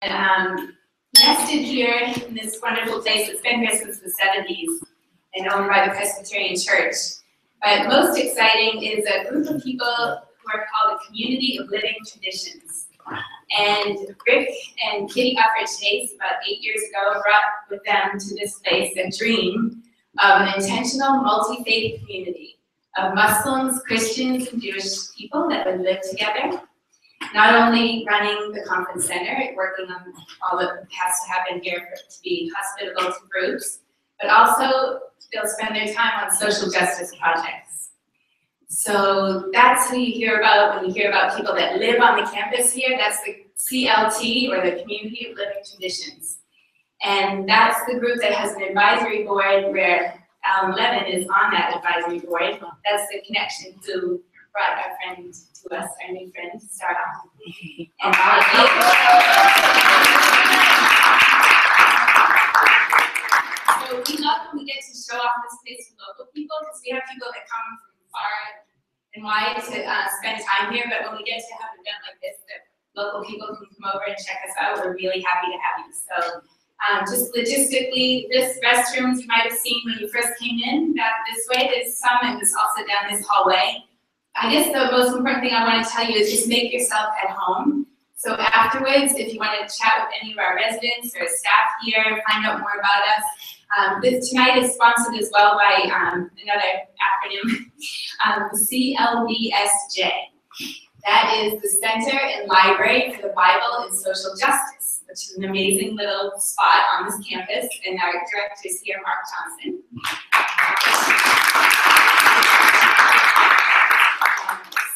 Nested here in this wonderful place that's been here since the 70s and owned by the Presbyterian Church. But most exciting is a group of people who are called a Community of Living Traditions. And Rick and Kitty Ufford Chase, about 8 years ago, brought with them to this place a dream of an intentional multi-faith community of Muslims, Christians, and Jewish people that would live together. Not only running the conference center, working on all that has to happen here to be hospitable to groups, but also they'll spend their time on social justice projects. So that's who you hear about when you hear about people that live on the campus here. That's the CLT, or the Community of Living Traditions. And that's the group that has an advisory board where Alan Levin is on that advisory board. That's the connection to brought our friend to us, our new friend, Starhawk. And all of you. So we love when we get to show off this place to local people, because we have people that come from far and wide to spend time here, but when we get to have an event like this, that local people can come over and check us out, we're really happy to have you. So just logistically, this restrooms you might have seen when you first came in, back this way, there's some, and there's also down this hallway. I guess the most important thing I want to tell you is just make yourself at home. So afterwards, if you want to chat with any of our residents or staff here, find out more about us. This tonight is sponsored as well by another acronym, the CLBSJ. That is the Center and Library for the Bible and Social Justice, which is an amazing little spot on this campus. And our director is here, Mark Johnson.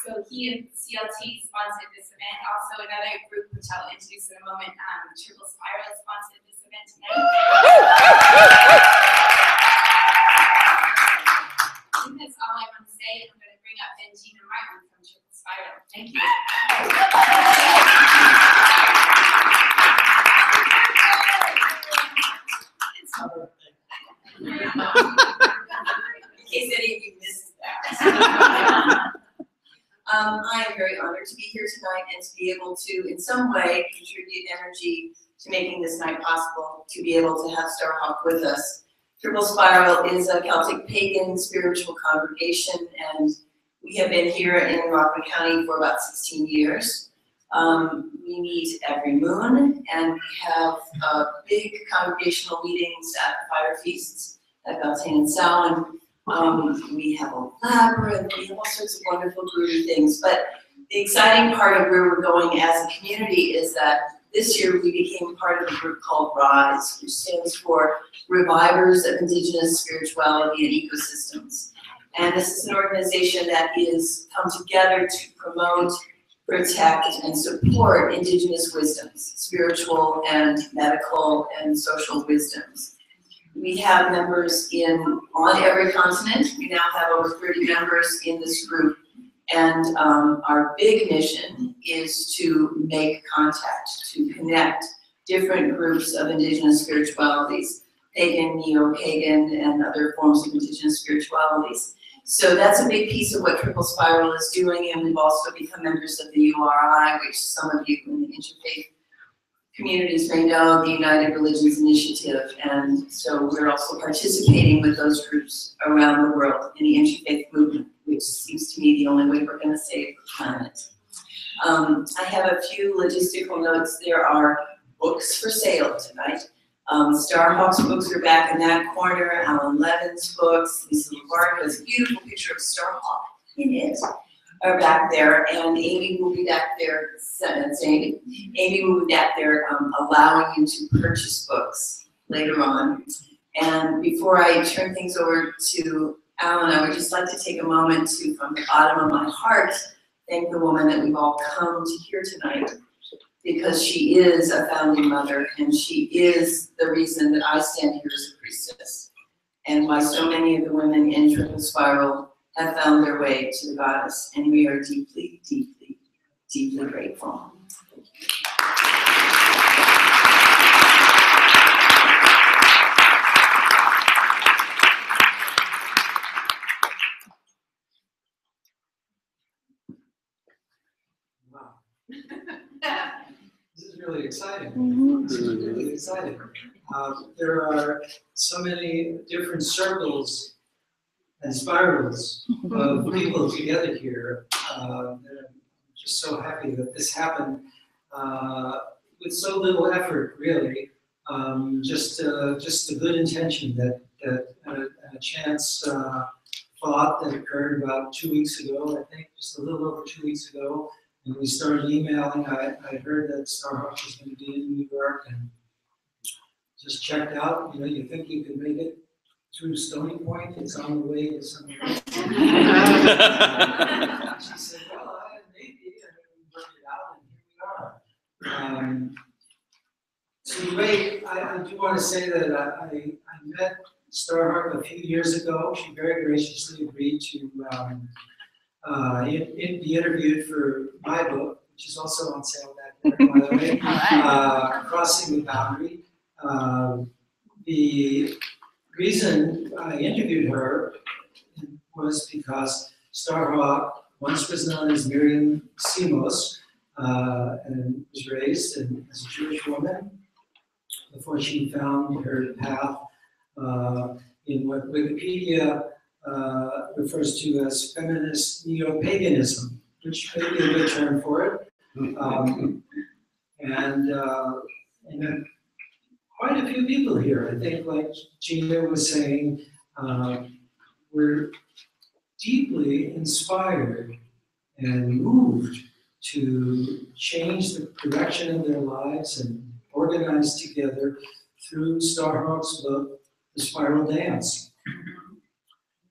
So he and CLT sponsored this event. Also another group, which I'll introduce in a moment, Triple Spiral sponsored this event tonight. I think that's all I want to say. I'm going to bring up Benjina Martin from Triple Spiral. Thank you. In case any of you missed that. I am very honored to be here tonight and to be able to, in some way, contribute energy to making this night possible, to be able to have Starhawk with us. Triple Spiral is a Celtic pagan spiritual congregation, and we have been here in Rockland County for about 16 years. We meet every moon, and we have big congregational meetings at the fire feasts at Beltane and Samhain. We have a labyrinth, we have all sorts of wonderful groovy things, but the exciting part of where we're going as a community is that this year we became part of a group called RISE, which stands for Revivers of Indigenous Spirituality and Ecosystems. And this is an organization that is come together to promote, protect, and support indigenous wisdoms, spiritual and medical and social wisdoms. We have members on every continent. We now have over 30 members in this group. And our big mission is to make contact, to connect different groups of indigenous spiritualities, pagan, neo-pagan, and other forms of indigenous spiritualities. So that's a big piece of what Triple Spiral is doing, and we've also become members of the URI, which some of you in the interfaith communities may know, the United Religions Initiative, and so we're also participating with those groups around the world in the interfaith movement, which seems to me the only way we're going to save the planet. I have a few logistical notes. There are books for sale tonight. Starhawk's books are back in that corner, Alan Levin's books, Lisa LeBark has a beautiful picture of Starhawk in it, are back there, and Amy will be back there, Amy will be back there allowing you to purchase books later on. And before I turn things over to Alan, I would just like to take a moment to, from the bottom of my heart, thank the woman that we've all come to hear tonight, because she is a founding mother, and she is the reason that I stand here as a priestess, and why so many of the women in Triple Spiral have found their way to the goddess, and we are deeply, deeply, deeply grateful. Wow. This is really exciting. exciting. It's really exciting. There are so many different circles and spirals of people together here. And I'm just so happy that this happened with so little effort, really. Just a good intention that a chance thought that occurred about 2 weeks ago, I think, just a little over 2 weeks ago. And we started emailing. I heard that Starhawk was going to be in New York and just checked out. You know, you think you can make it through Stony Point? It's on the way to somewhere else. She said, well, maybe. And we worked it out, and here we are. So anyway, I do want to say that I met Starhawk a few years ago. She very graciously agreed to be interviewed for my book, which is also on sale back there, by the way, Crossing the Boundary. The reason I interviewed her was because Starhawk once was known as Miriam Simos and was raised as a Jewish woman before she found her path in what Wikipedia refers to as feminist neo-paganism, which may be a good term for it. And quite a few people here, I think, like Gina was saying, were deeply inspired and moved to change the direction of their lives and organize together through Starhawk's book, The Spiral Dance.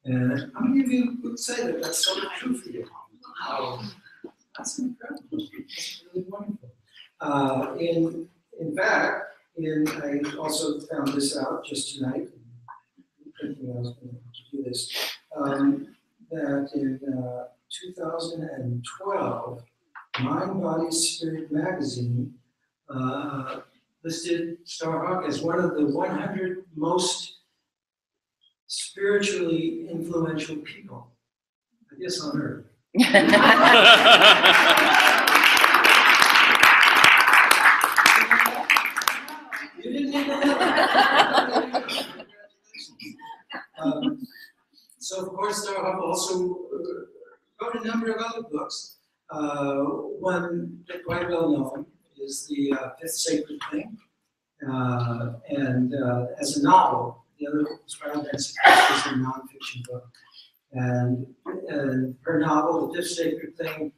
And how many of you would say that that's sort of true for you? That's incredible. That's really wonderful. In fact, I also found this out just tonight. Thinking I was going to do this. That in 2012, Mind, Body, Spirit magazine listed Starhawk as one of the 100 most spiritually influential people, I guess, on Earth. You didn't even know that. So, of course, Starhawk also wrote a number of other books. One that quite well known is the Fifth Sacred Thing, and as a novel. The other Spiral Dance is a nonfiction book, and her novel, The Fifth Sacred Thing,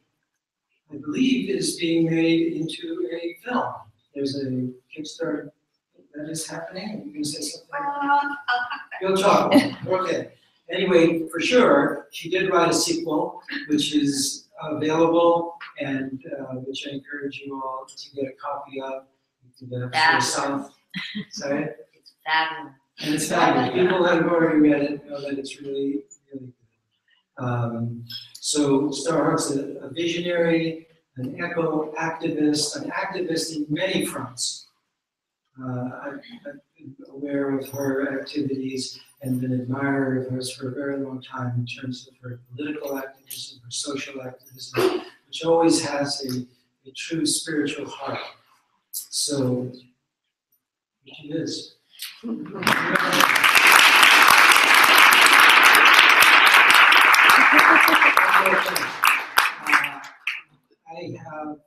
I believe, is being made into a film. There's a Kickstarter that is happening. You can say something. You'll talk. Okay. Anyway, for sure, she did write a sequel, which is available, and which I encourage you all to get a copy of. You can get it yourself. Sorry? It's fabulous. And it's fabulous. People that have already read it know that it's really, really good. So Starhawk's a visionary, an eco-activist, an activist in many fronts. I've been aware of her activities and been an admirer of hers for a very long time in terms of her political activism, her social activism, which always has a true spiritual heart. So, she is. I have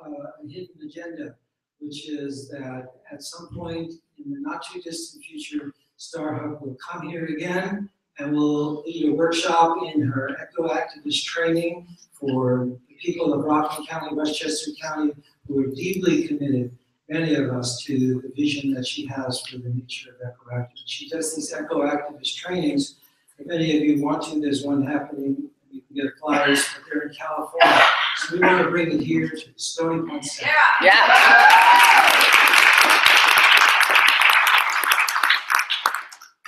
a hidden agenda, which is that at some point in the not too distant future, Starhawk will come here again and will lead a workshop in her eco-activist training for the people of Rockland County, Westchester County, who are deeply committed, many of us, to the vision that she has for the nature of eco-activism. She does these eco-activist trainings. If any of you want to, there's one happening. You can get flyers, but they're in California. So we want to bring it here to Stony Point Center.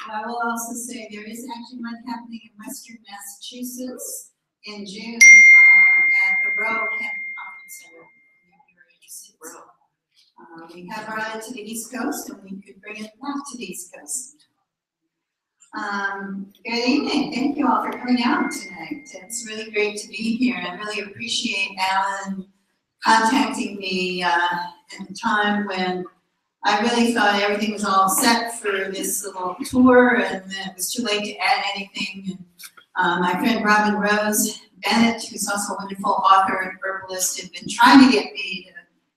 I will also say there is actually one happening in Western Massachusetts in June at the Rowe Camping Conference Center. We have brought it to the East Coast, and we could bring it back to the East Coast. Good evening. Thank you all for coming out tonight. It's really great to be here. I really appreciate Alan contacting me at the time when I really thought everything was all set for this little tour, and then it was too late to add anything. And my friend Robin Rose Bennett, who's also a wonderful author and herbalist, had been trying to get me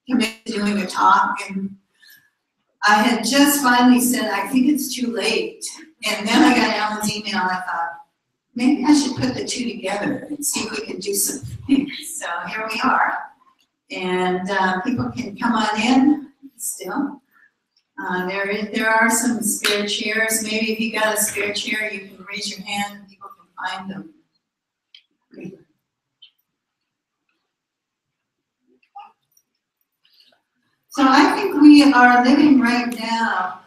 to commit to doing a talk, and I had just finally said, I think it's too late. And then I got Alan's email, and I thought, maybe I should put the two together and see if we can do something. So here we are. And people can come on in still. There are some spare chairs. Maybe if you got a spare chair, you can raise your hand and people can find them. So I think we are living right now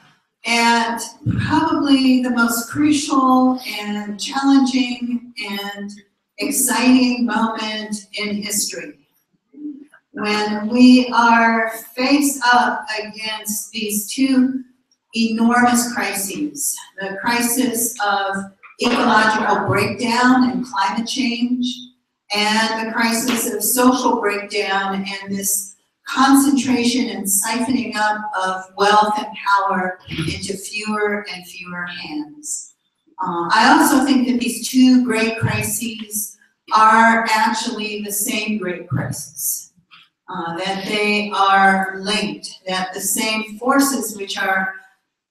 at probably the most crucial and challenging and exciting moment in history, when we are faced up against these two enormous crises: the crisis of ecological breakdown and climate change, and the crisis of social breakdown and this concentration and siphoning up of wealth and power into fewer and fewer hands. I also think that these two great crises are actually the same great crisis, that they are linked, that the same forces which are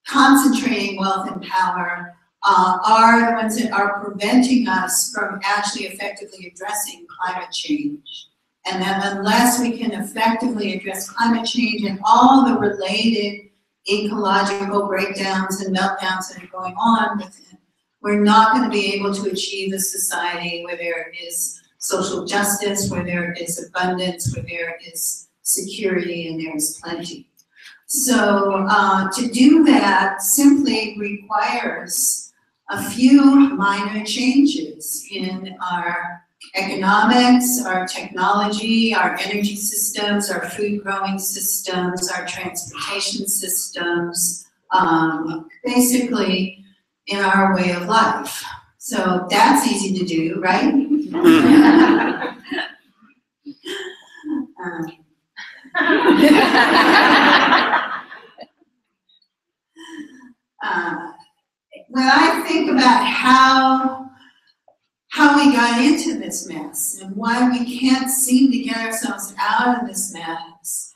concentrating wealth and power are the ones that are preventing us from actually effectively addressing climate change. And that unless we can effectively address climate change and all the related ecological breakdowns and meltdowns that are going on with it, we're not going to be able to achieve a society where there is social justice, where there is abundance, where there is security, and there is plenty. So to do that simply requires a few minor changes in our economics, our technology, our energy systems, our food growing systems, our transportation systems, basically in our way of life. So that's easy to do, right? When I think about how we got into this mess and why we can't seem to get ourselves out of this mess,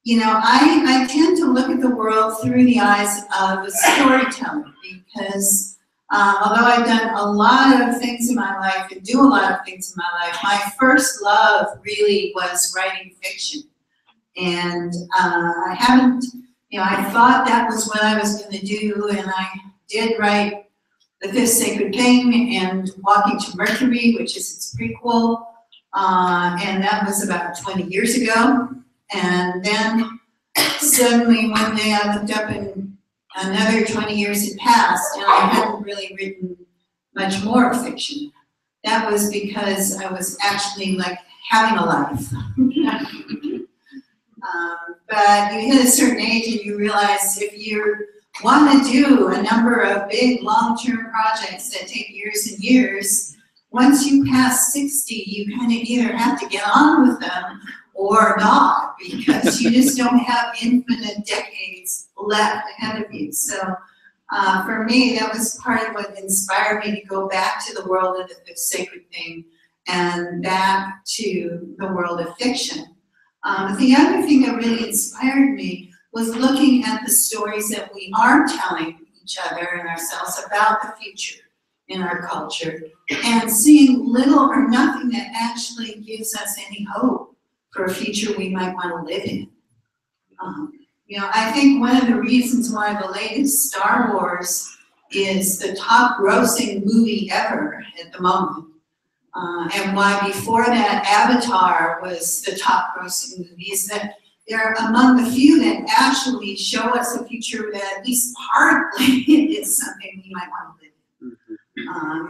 you know, I tend to look at the world through the eyes of a storyteller, because although I've done a lot of things in my life and do a lot of things in my life, my first love really was writing fiction. And I haven't, you know, I thought that was what I was going to do, and I did write The Fifth Sacred Thing and Walking to Mercury, which is its prequel, and that was about 20 years ago. And then suddenly one day I looked up and another 20 years had passed, and I hadn't really written much more fiction. That was because I was actually like having a life. But you hit a certain age and you realize if you want to do a number of big long-term projects that take years and years, once you pass 60, you kind of either have to get on with them or not, because you just don't have infinite decades left ahead of you. So for me, that was part of what inspired me to go back to the world of the Fifth Sacred Thing and back to the world of fiction. The other thing that really inspired me was looking at the stories that we are telling each other and ourselves about the future in our culture, and seeing little or nothing that actually gives us any hope for a future we might want to live in. You know, I think one of the reasons why the latest Star Wars is the top grossing movie ever at the moment, and why before that Avatar was the top grossing movie, is that they're among the few that actually show us a future that at least partly is something we might want to live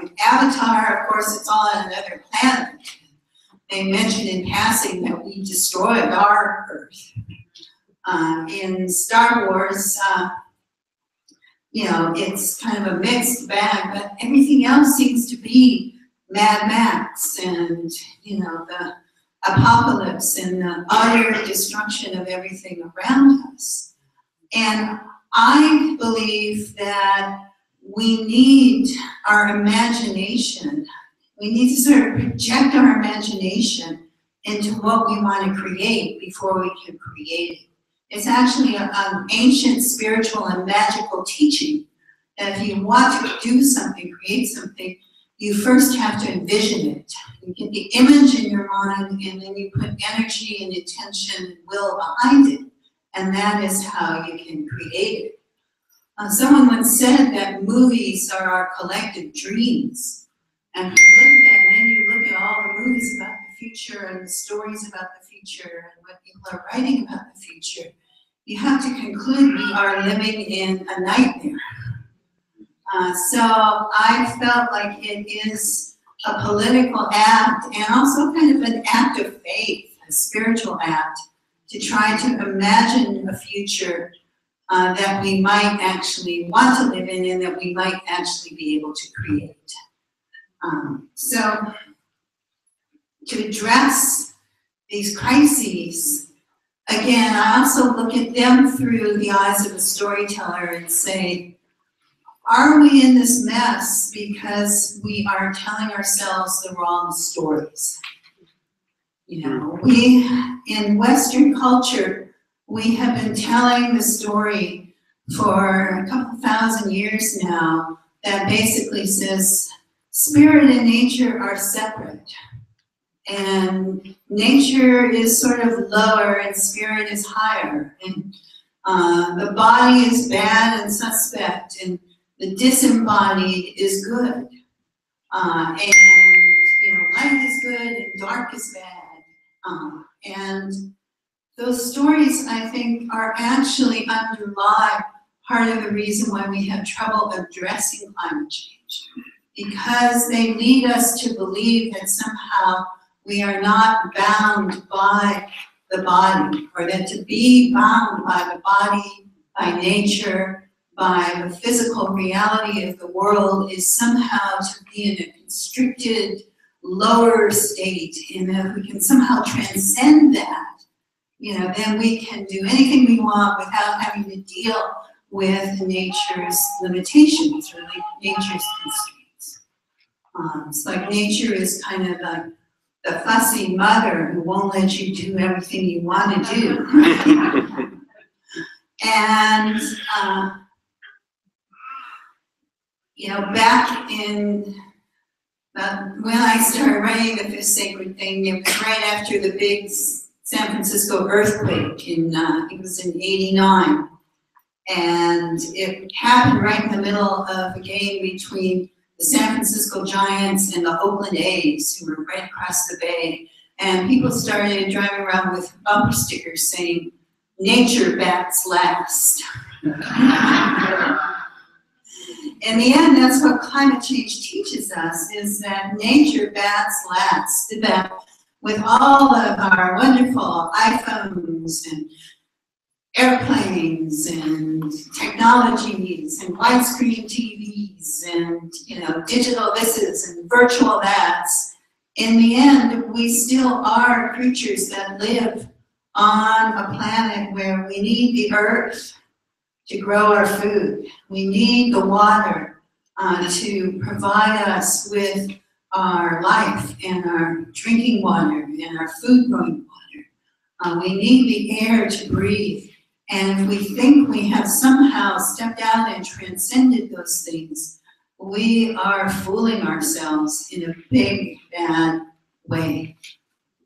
in. Avatar, of course, it's all on another planet. They mentioned in passing that we destroyed our Earth. In Star Wars, you know, it's kind of a mixed bag, but everything else seems to be Mad Max and, you know, the apocalypse and the utter destruction of everything around us. And I believe that we need our imagination. We need to sort of project our imagination into what we want to create before we can create it. It's actually an ancient spiritual and magical teaching that if you want to do something, create something, you first have to envision it. You get the image in your mind, and then you put energy and intention and will behind it. And that is how you can create it. Someone once said that movies are our collective dreams. And if you look at that, and then you look at all the movies about the future and the stories about the future and what people are writing about the future, you have to conclude we are living in a nightmare. So I felt like it is a political act and also kind of an act of faith, a spiritual act, to try to imagine a future that we might actually want to live in and that we might actually be able to create. So to address these crises, again, I also look at them through the eyes of a storyteller and say, are we in this mess because we are telling ourselves the wrong stories? You know, in Western culture, we have been telling the story for a couple thousand years now that basically says spirit and nature are separate. And nature is sort of lower and spirit is higher. And the body is bad and suspect, and the disembodied is good. And you know, light is good and dark is bad. And those stories, I think, are actually underlie part of the reason why we have trouble addressing climate change. Because they lead us to believe that somehow we are not bound by the body, or that to be bound by the body, by nature, by the physical reality of the world is somehow to be in a constricted, lower state, and if we can somehow transcend that, you know, then we can do anything we want without having to deal with nature's limitations or like nature's constraints. It's like nature is kind of like the fussy mother who won't let you do everything you want to do. And you know, back in when I started writing the Fifth Sacred Thing, it was right after the big San Francisco earthquake in, it was in '89. And it happened right in the middle of a game between the San Francisco Giants and the Oakland A's, who were right across the bay. And people started driving around with bumper stickers saying, "Nature bats last." In the end, that's what climate change teaches us, is that nature bats last. That with all of our wonderful iPhones and airplanes and technologies and widescreen TVs and, you know, digital thises and virtual that's, in the end, we still are creatures that live on a planet where we need the earth to grow our food. We need the water to provide us with our life and our drinking water and our food growing water. We need the air to breathe. And if we think we have somehow stepped out and transcended those things, we are fooling ourselves in a big, bad way.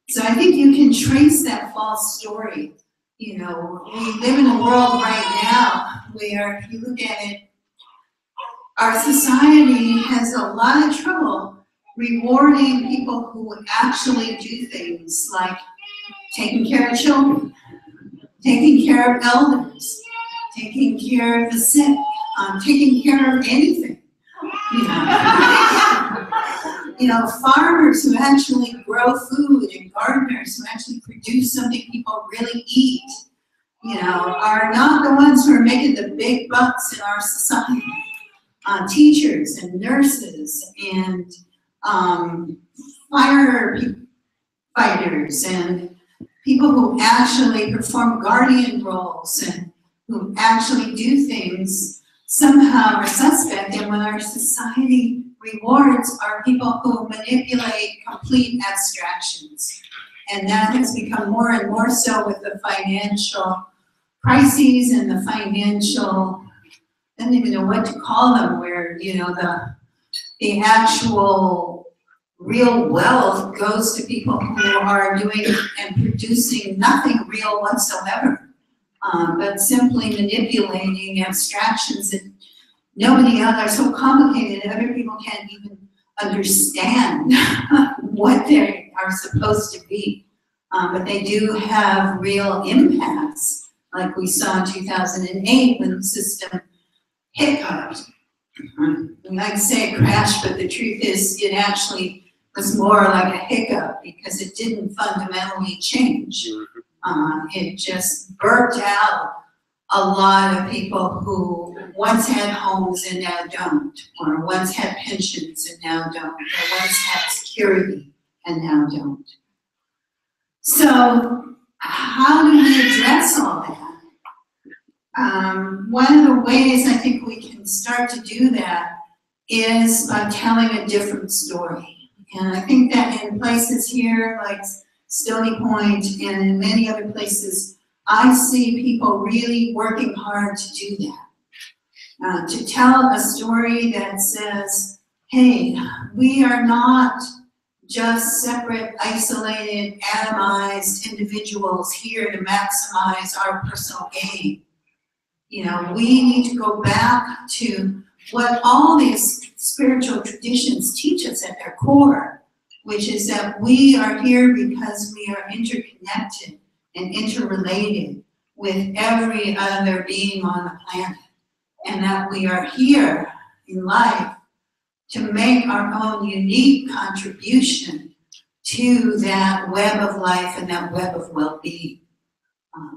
So I think you can trace that false story. You know, we live in a world right now where, if you look at it, our society has a lot of trouble rewarding people who actually do things like taking care of children, taking care of elders, taking care of the sick, taking care of anything. You know, farmers who actually grow food and gardeners who actually produce something people really eat, you know, are not the ones who are making the big bucks in our society. Teachers and nurses and fire people, fighters and people who actually perform guardian roles and who actually do things somehow are suspect. And what our society rewards are people who manipulate complete abstractions. And that has become more and more so with the financial crises and the financial, I don't even know what to call them, where, you know, the actual real wealth goes to people who are doing and producing nothing real whatsoever, but simply manipulating abstractions that nobody else are so complicated that other people can't even understand what they are supposed to be. But they do have real impacts, like we saw in 2008 when the system hiccuped. We like to say it crashed, but the truth is it actually was more like a hiccup because it didn't fundamentally change. It just burped out a lot of people who once had homes and now don't, or once had pensions and now don't, or once had security and now don't. So how do we address all that? One of the ways I think we can start to do that is by telling a different story. And I think that in places here like Stony Point and in many other places, I see people really working hard to do that. To tell a story that says, hey, we are not just separate, isolated, atomized individuals here to maximize our personal gain. You know, we need to go back to what all these spiritual traditions teach us at their core, which is that we are here because we are interconnected and interrelated with every other being on the planet, and that we are here in life to make our own unique contribution to that web of life and that web of well-being.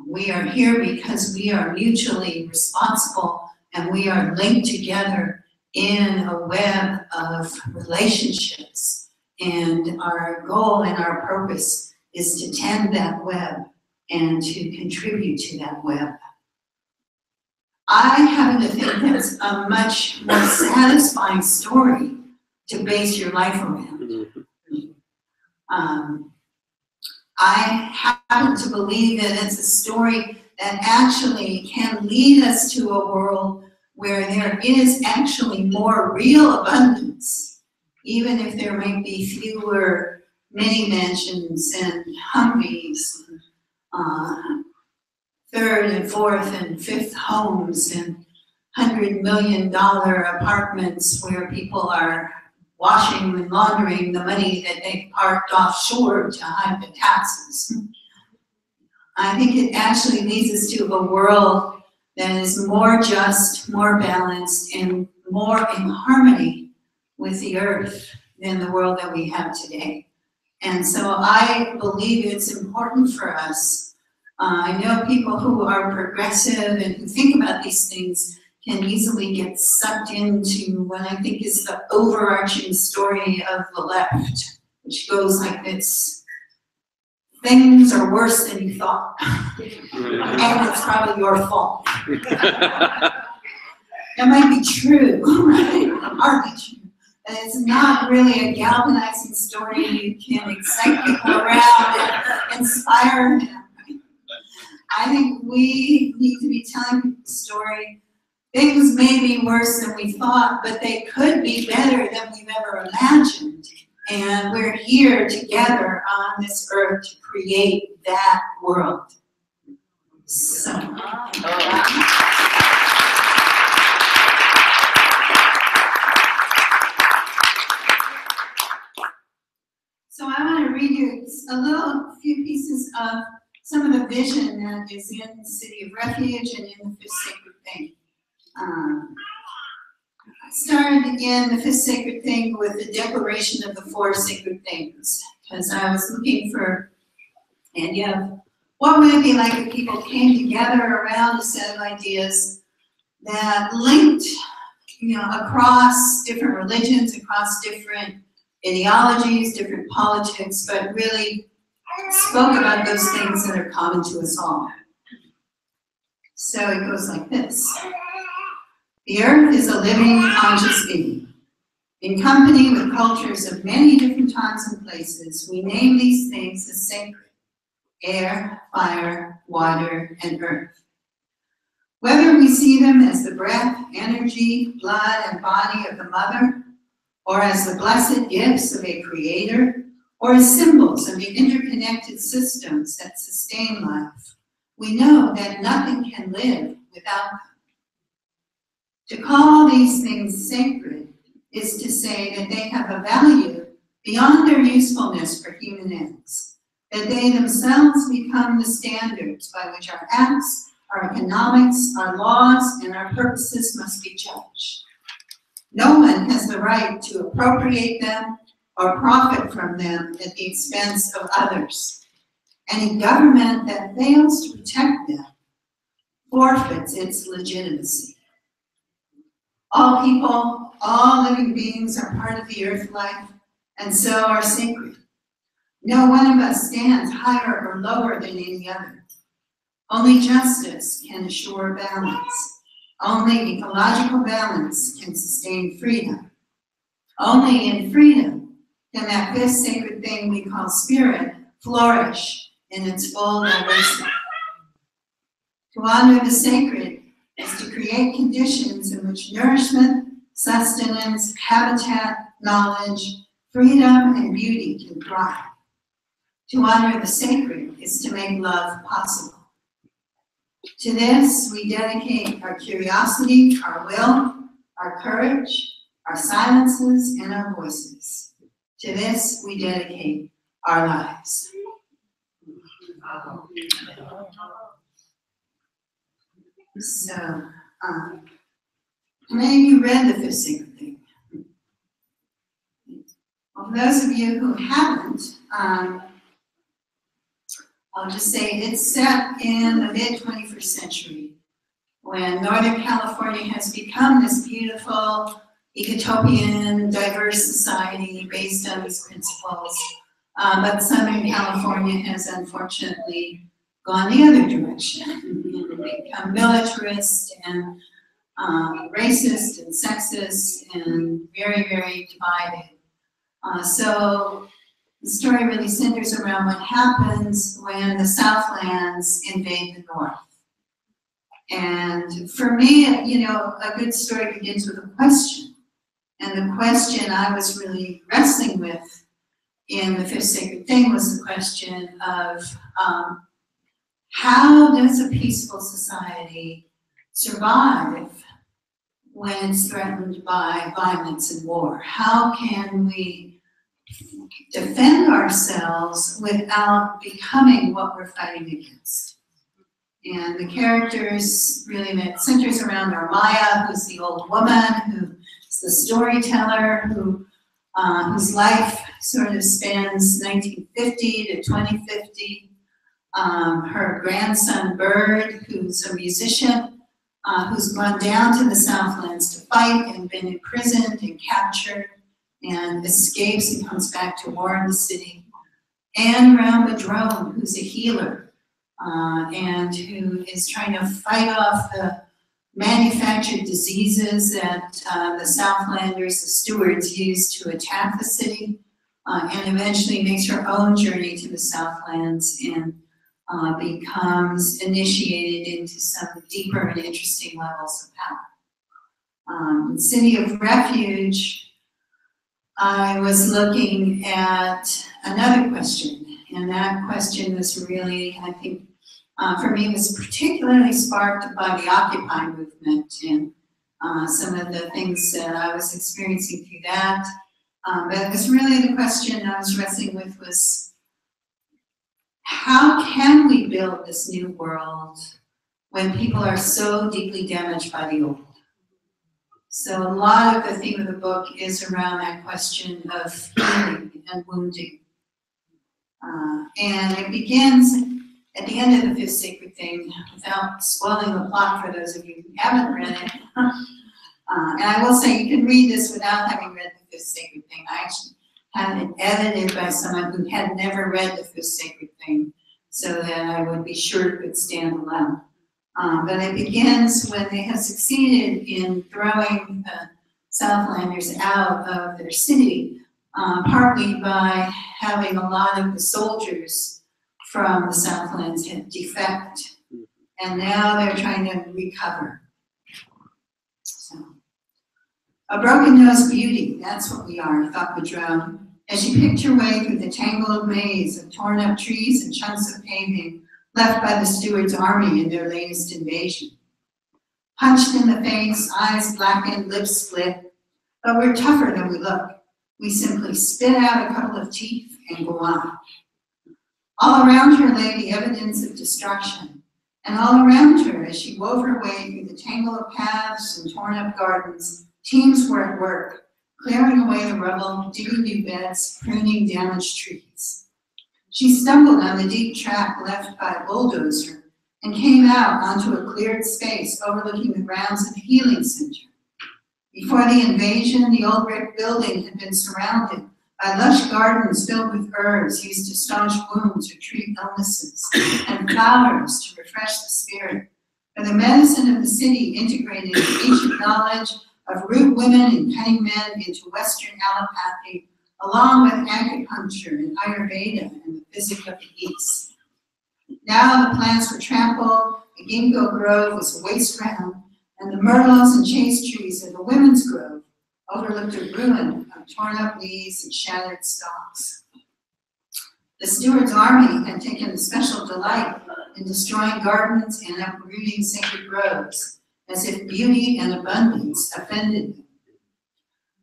We are here because we are mutually responsible and we are linked together in a web of relationships. And our goal and our purpose is to tend that web and to contribute to that web. I happen to think that's a much more satisfying story to base your life around. I happen to believe that it's a story that actually can lead us to a world where there is actually more real abundance, even if there might be fewer mini mansions and Humvees, third and fourth and fifth homes and $100 million apartments where people are washing and laundering the money that they parked offshore to hide the taxes. I think it actually leads us to a world that is more just, more balanced, and more in harmony with the earth than the world that we have today. And so I believe it's important for us. I know people who are progressive and who think about these things can easily get sucked into what I think is the overarching story of the left, which goes like this: things are worse than you thought, and it's probably your fault. That might be true, right? Hardly true. And it's not really a galvanizing story you can excite people around and inspire them. I think we need to be telling the story. Things may be worse than we thought, but they could be better than we've ever imagined. And we're here together on this earth to create that world. So. So I want to read you a few pieces of some of the vision that is in the City of Refuge and in the Fifth Sacred Thing. I started in the Fifth Sacred Thing with the declaration of the four sacred things, because I was looking for an idea of what would it be like if people came together around a set of ideas that linked, across different religions, across different ideologies, different politics, but really spoke about those things that are common to us all. So it goes like this. The earth is a living, conscious being. In company with cultures of many different times and places, we name these things as sacred: air, fire, water, and earth. Whether we see them as the breath, energy, blood, and body of the mother, or as the blessed gifts of a creator, or as symbols of the interconnected systems that sustain life, we know that nothing can live without them. To call these things sacred is to say that they have a value beyond their usefulness for human ends, that they themselves become the standards by which our acts, our economics, our laws, and our purposes must be judged. No one has the right to appropriate them or profit from them at the expense of others. Any government that fails to protect them forfeits its legitimacy. All people, all living beings are part of the earth life, and so are sacred. No one of us stands higher or lower than any other. Only justice can assure balance. Only ecological balance can sustain freedom. Only in freedom can that fifth sacred thing we call spirit flourish in its full diversity. To honor the sacred is to create conditions in which nourishment, sustenance, habitat, knowledge, freedom, and beauty can thrive. To honor the sacred is to make love possible. To this, we dedicate our curiosity, our will, our courage, our silences, and our voices. To this, we dedicate our lives. So, how many of you read the fifth sacred thing? Well, for those of you who haven't, I'll just say it's set in the mid-21st century when Northern California has become this beautiful, ecotopian, diverse society based on these principles. But Southern California has unfortunately gone the other direction. Become militarist and racist and sexist and very, very divided. So the story really centers around what happens when the Southlands invade the North. And for me, you know, a good story begins with a question. And the question I was really wrestling with in the fifth sacred thing was the question of how does a peaceful society survive when it's threatened by violence and war? How can we defend ourselves without becoming what we're fighting against? And the characters really, it centers around Maya, who's the old woman, who's the storyteller, whose life sort of spans 1950 to 2050. Her grandson, Bird, who's a musician, who's gone down to the Southlands to fight and been imprisoned and captured and escapes and comes back to war in the city. And Ram Madrone, who's a healer and who is trying to fight off the manufactured diseases that the Southlanders, the stewards, used to attack the city, and eventually makes her own journey to the Southlands and becomes initiated into some deeper and interesting levels of power. City of Refuge, I was looking at another question, and that question was really, I think, for me, was particularly sparked by the Occupy movement and some of the things that I was experiencing through that. But it was really the question I was wrestling with was, how can we build this new world when people are so deeply damaged by the old? So a lot of the theme of the book is around that question of healing and wounding. And it begins at the end of the fifth sacred thing, without spoiling the plot for those of you who haven't read it. And I will say you can read this without having read the fifth sacred thing. I actually have it edited by someone who had never read the Fifth Sacred Thing, so that I would be sure it could stand alone. But it begins when they have succeeded in throwing the Southlanders out of their city, partly by having a lot of the soldiers from the Southlands had defect, and now they're trying to recover. So, a broken-nosed beauty, that's what we are, thought Madrone, as she picked her way through the tangled maze of torn-up trees and chunks of paving left by the Stuarts' army in their latest invasion. Punched in the face, eyes blackened, lips split, but we're tougher than we look. We simply spit out a couple of teeth and go on. All around her lay the evidence of destruction, and all around her, as she wove her way through the tangle of paths and torn-up gardens, teams were at work, clearing away the rubble, digging new beds, pruning damaged trees. She stumbled on the deep track left by a bulldozer and came out onto a cleared space overlooking the grounds of the healing center. Before the invasion, the old brick building had been surrounded by lush gardens filled with herbs used to staunch wounds or treat illnesses, and flowers to refresh the spirit. For the medicine of the city integrated ancient knowledge of root women and cunning men into Western allopathy, along with acupuncture and Ayurveda and the physic of the East. Now the plants were trampled, the ginkgo grove was a waste ground, and the myrtles and chase trees of the women's grove overlooked a ruin of torn up leaves and shattered stalks. The Stuarts' army had taken a special delight in destroying gardens and uprooting sacred groves, as if beauty and abundance offended them.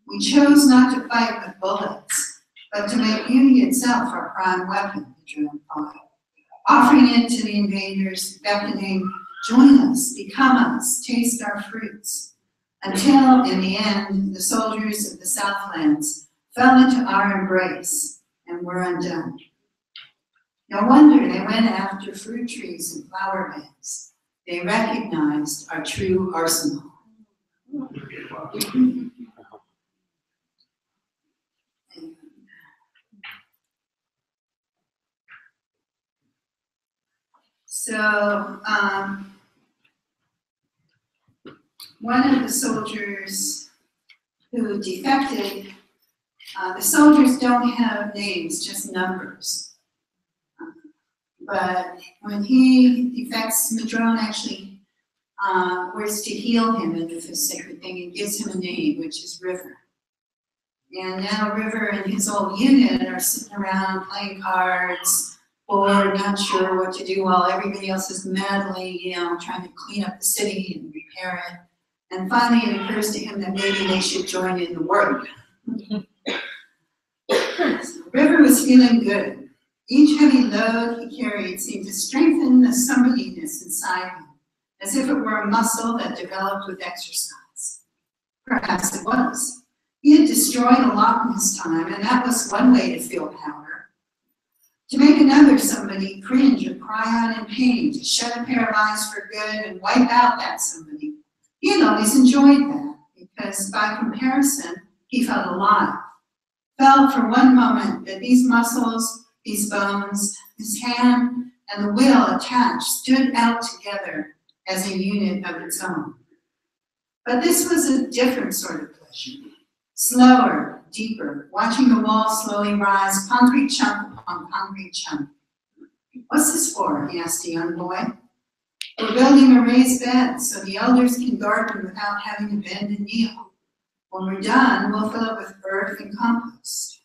We chose not to fight with bullets, but to make beauty itself our prime weapon, the German thought, offering it to the invaders, beckoning, join us, become us, taste our fruits, until, in the end, the soldiers of the Southlands fell into our embrace and were undone. No wonder they went after fruit trees and flower beds. They recognized our true arsenal. So, one of the soldiers who defected, the soldiers don't have names, just numbers. But when he defects, Madrone actually works to heal him in the Fifth Sacred Thing and gives him a name, which is River. And now River and his old unit are sitting around playing cards, bored, not sure what to do, while everybody else is madly, trying to clean up the city and repair it. And finally it occurs to him that maybe they should join in the work. So River was feeling good. Each heavy load he carried seemed to strengthen the somebodyness inside him, as if it were a muscle that developed with exercise. Perhaps it was. He had destroyed a lot in his time, and that was one way to feel power. To make another somebody cringe or cry out in pain, to shut a pair of eyes for good and wipe out that somebody. He had always enjoyed that, because by comparison, he felt alive. Felt for one moment that these muscles, these bones, his hand, and the will attached stood out together as a unit of its own. But this was a different sort of pleasure. Slower, deeper, watching the wall slowly rise, concrete chunk upon concrete chunk. What's this for? He asked a young boy. We're building a raised bed so the elders can garden without having to bend and kneel. When we're done, we'll fill it with earth and compost.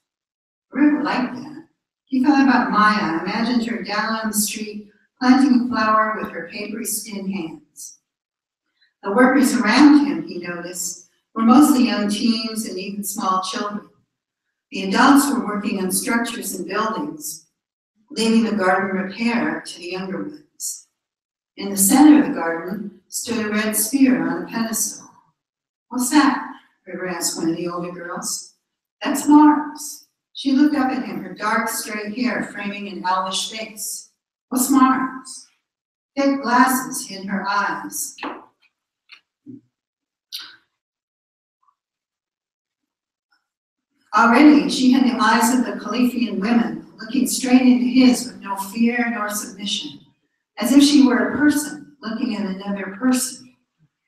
River liked that. He thought about Maya, imagined her down on the street, planting a flower with her papery skinned hands. The workers around him, he noticed, were mostly young teens and even small children. The adults were working on structures and buildings, leaving the garden repair to the younger ones. In the center of the garden stood a red spear on a pedestal. What's that? River asked one of the older girls. That's Mars. She looked up at him, her dark, straight hair framing an elvish face. What's Mars? Thick glasses hid her eyes. Already, she had the eyes of the Khalifian women, looking straight into his with no fear nor submission, as if she were a person looking at another person,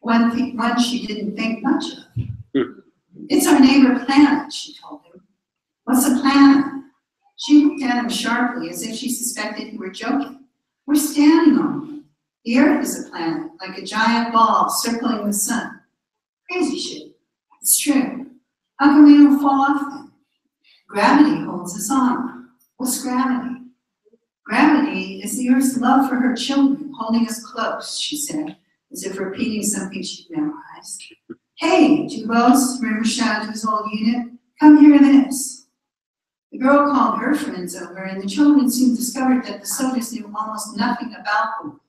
one she didn't think much of. It's our neighbor planet, she told him. What's a planet? She looked at him sharply, as if she suspected he were joking. We're standing on one. The Earth is a planet, like a giant ball circling the sun. Crazy shit. It's true. How come we don't fall off then? Gravity holds us on. What's gravity? Gravity is the Earth's love for her children, holding us close, she said, as if repeating something she'd memorized. Hey, Dubose, River shouted to his old unit, come hear this. The girl called her friends over, and the children soon discovered that the soldiers knew almost nothing about the world.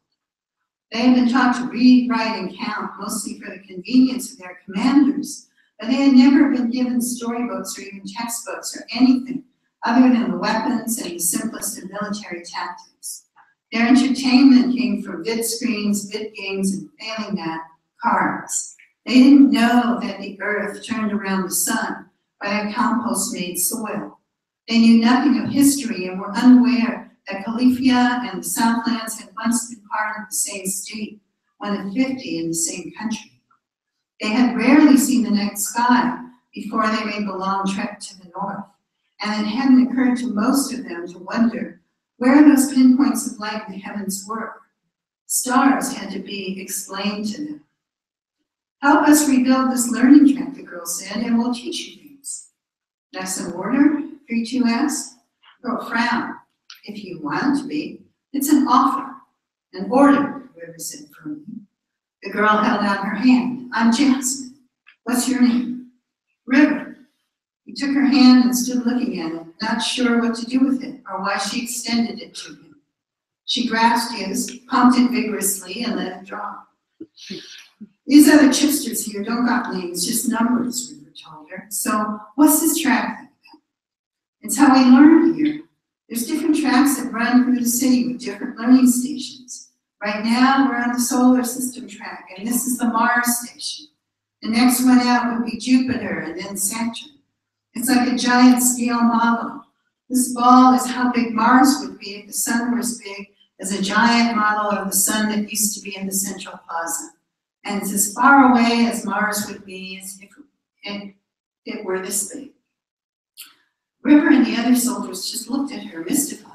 They had been taught to read, write, and count, mostly for the convenience of their commanders, but they had never been given storybooks or even textbooks or anything other than the weapons and the simplest of military tactics. Their entertainment came from vid screens, vid games, and failing that, cards. They didn't know that the Earth turned around the sun by a compost-made soil. They knew nothing of history and were unaware that Califia and the Southlands had once been part of the same state, one of 50 in the same country. They had rarely seen the night sky before they made the long trek to the north, and it hadn't occurred to most of them to wonder where those pinpoints of light in the heavens were. Stars had to be explained to them. Help us rebuild this learning track, the girl said, and we'll teach you things. That's an order? 3-2 asked. The girl frowned. If you want it to be, it's an offer, an order, River said firmly. The girl held out her hand. I'm Jasmine. What's your name? River. He took her hand and stood looking at it, not sure what to do with it or why she extended it to him. She grasped his, pumped it vigorously, and let it drop. These other chipsters here don't got names, just numbers, River told her. So what's this track thing about? It's how we learn here. There's different tracks that run through the city with different learning stations. Right now, we're on the solar system track, and this is the Mars station. The next one out would be Jupiter, and then Saturn. It's like a giant scale model. This ball is how big Mars would be if the sun were as big as a giant model of the sun that used to be in the Central Plaza. And it's as far away as Mars would be as if it were this big. River and the other soldiers just looked at her, mystified.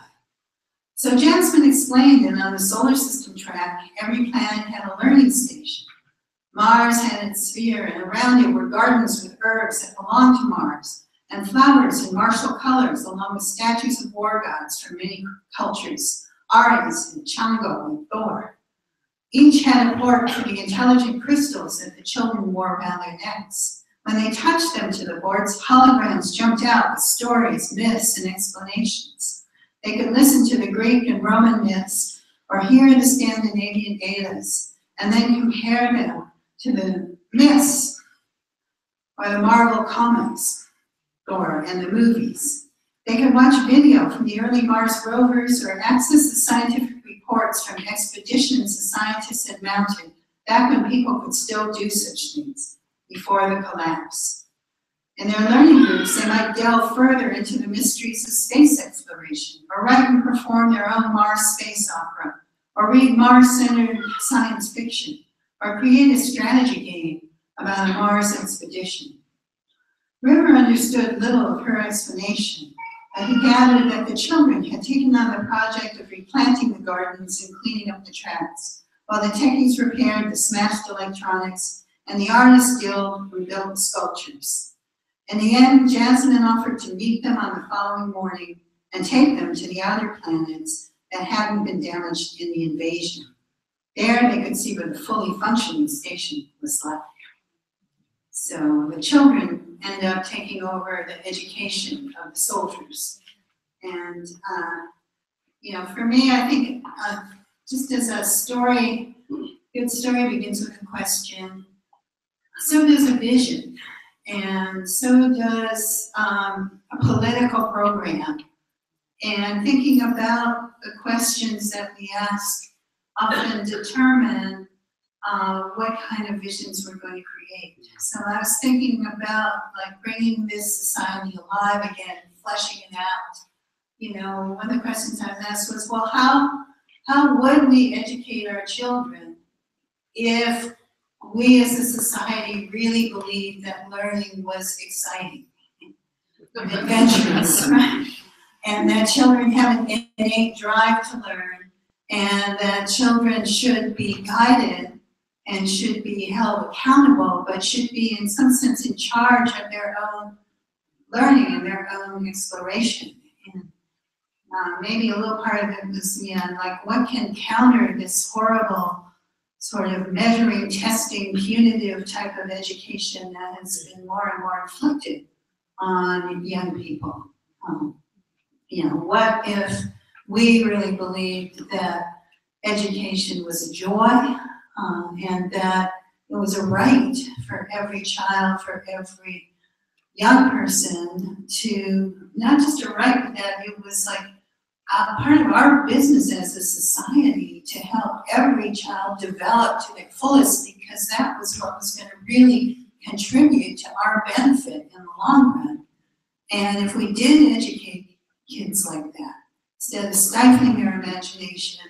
So Jasmine explained that on the solar system track, every planet had a learning station. Mars had its sphere, and around it were gardens with herbs that belonged to Mars, and flowers in martial colors, along with statues of war gods from many cultures, Ares and Chango and Thor. Each had a port for the intelligent crystals that the children wore around their necks. When they touched them to the boards, holograms jumped out with stories, myths, and explanations. They could listen to the Greek and Roman myths or hear the Scandinavian Eddas, and then compare them to the myths or the Marvel comics and the movies. They could watch video from the early Mars rovers or access the scientific reports from expeditions the scientists had mounted back when people could still do such things before the collapse. In their learning groups, they might delve further into the mysteries of space exploration, or write and perform their own Mars space opera, or read Mars-centered science fiction, or create a strategy game about a Mars expedition. River understood little of her explanation, but he gathered that the children had taken on the project of replanting the gardens and cleaning up the tracks, while the techies repaired the smashed electronics and the artists guild rebuilt sculptures. In the end, Jasmine offered to meet them on the following morning and take them to the outer planets that hadn't been damaged in the invasion. There they could see what a fully functioning station was like. So the children ended up taking over the education of the soldiers. And, for me, I think just as a story, good story begins with a question, so does a vision, and so does a political program. And thinking about the questions that we ask often determine what kind of visions we're going to create. So I was thinking about like bringing this society alive again, fleshing it out. You know, one of the questions I was asked was, well, how would we educate our children if we as a society really believed that learning was exciting, adventurous, right? And that children have an innate drive to learn, and that children should be guided and should be held accountable, but should be in some sense in charge of their own learning and their own exploration. And maybe a little part of it was, like what can counter this horrible sort of measuring, testing, punitive type of education that has been more and more inflicted on young people. What if we really believed that education was a joy, and that it was a right for every child, for every young person to, not just a right, but that it was like part of our business as a society to help every child develop to their fullest, because that was what was going to really contribute to our benefit in the long run. And if we did educate kids like that, instead of stifling their imagination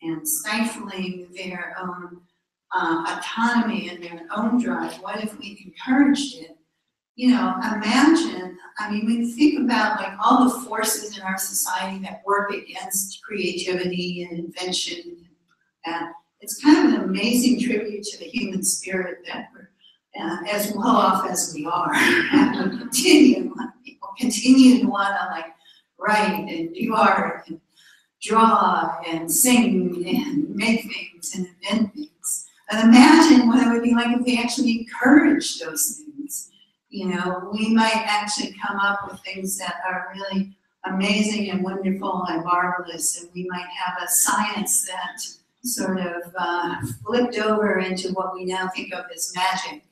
and stifling their own autonomy and their own drive, what if we encouraged it? Imagine, when you think about like all the forces in our society that work against creativity and invention, and it's kind of an amazing tribute to the human spirit that we're as well off as we are. And people continue to want to like write and do art and draw and sing and make things and invent things. And imagine what it would be like if we actually encouraged those things. We might actually come up with things that are really amazing and wonderful and marvelous, and we might have a science that sort of flipped over into what we now think of as magic.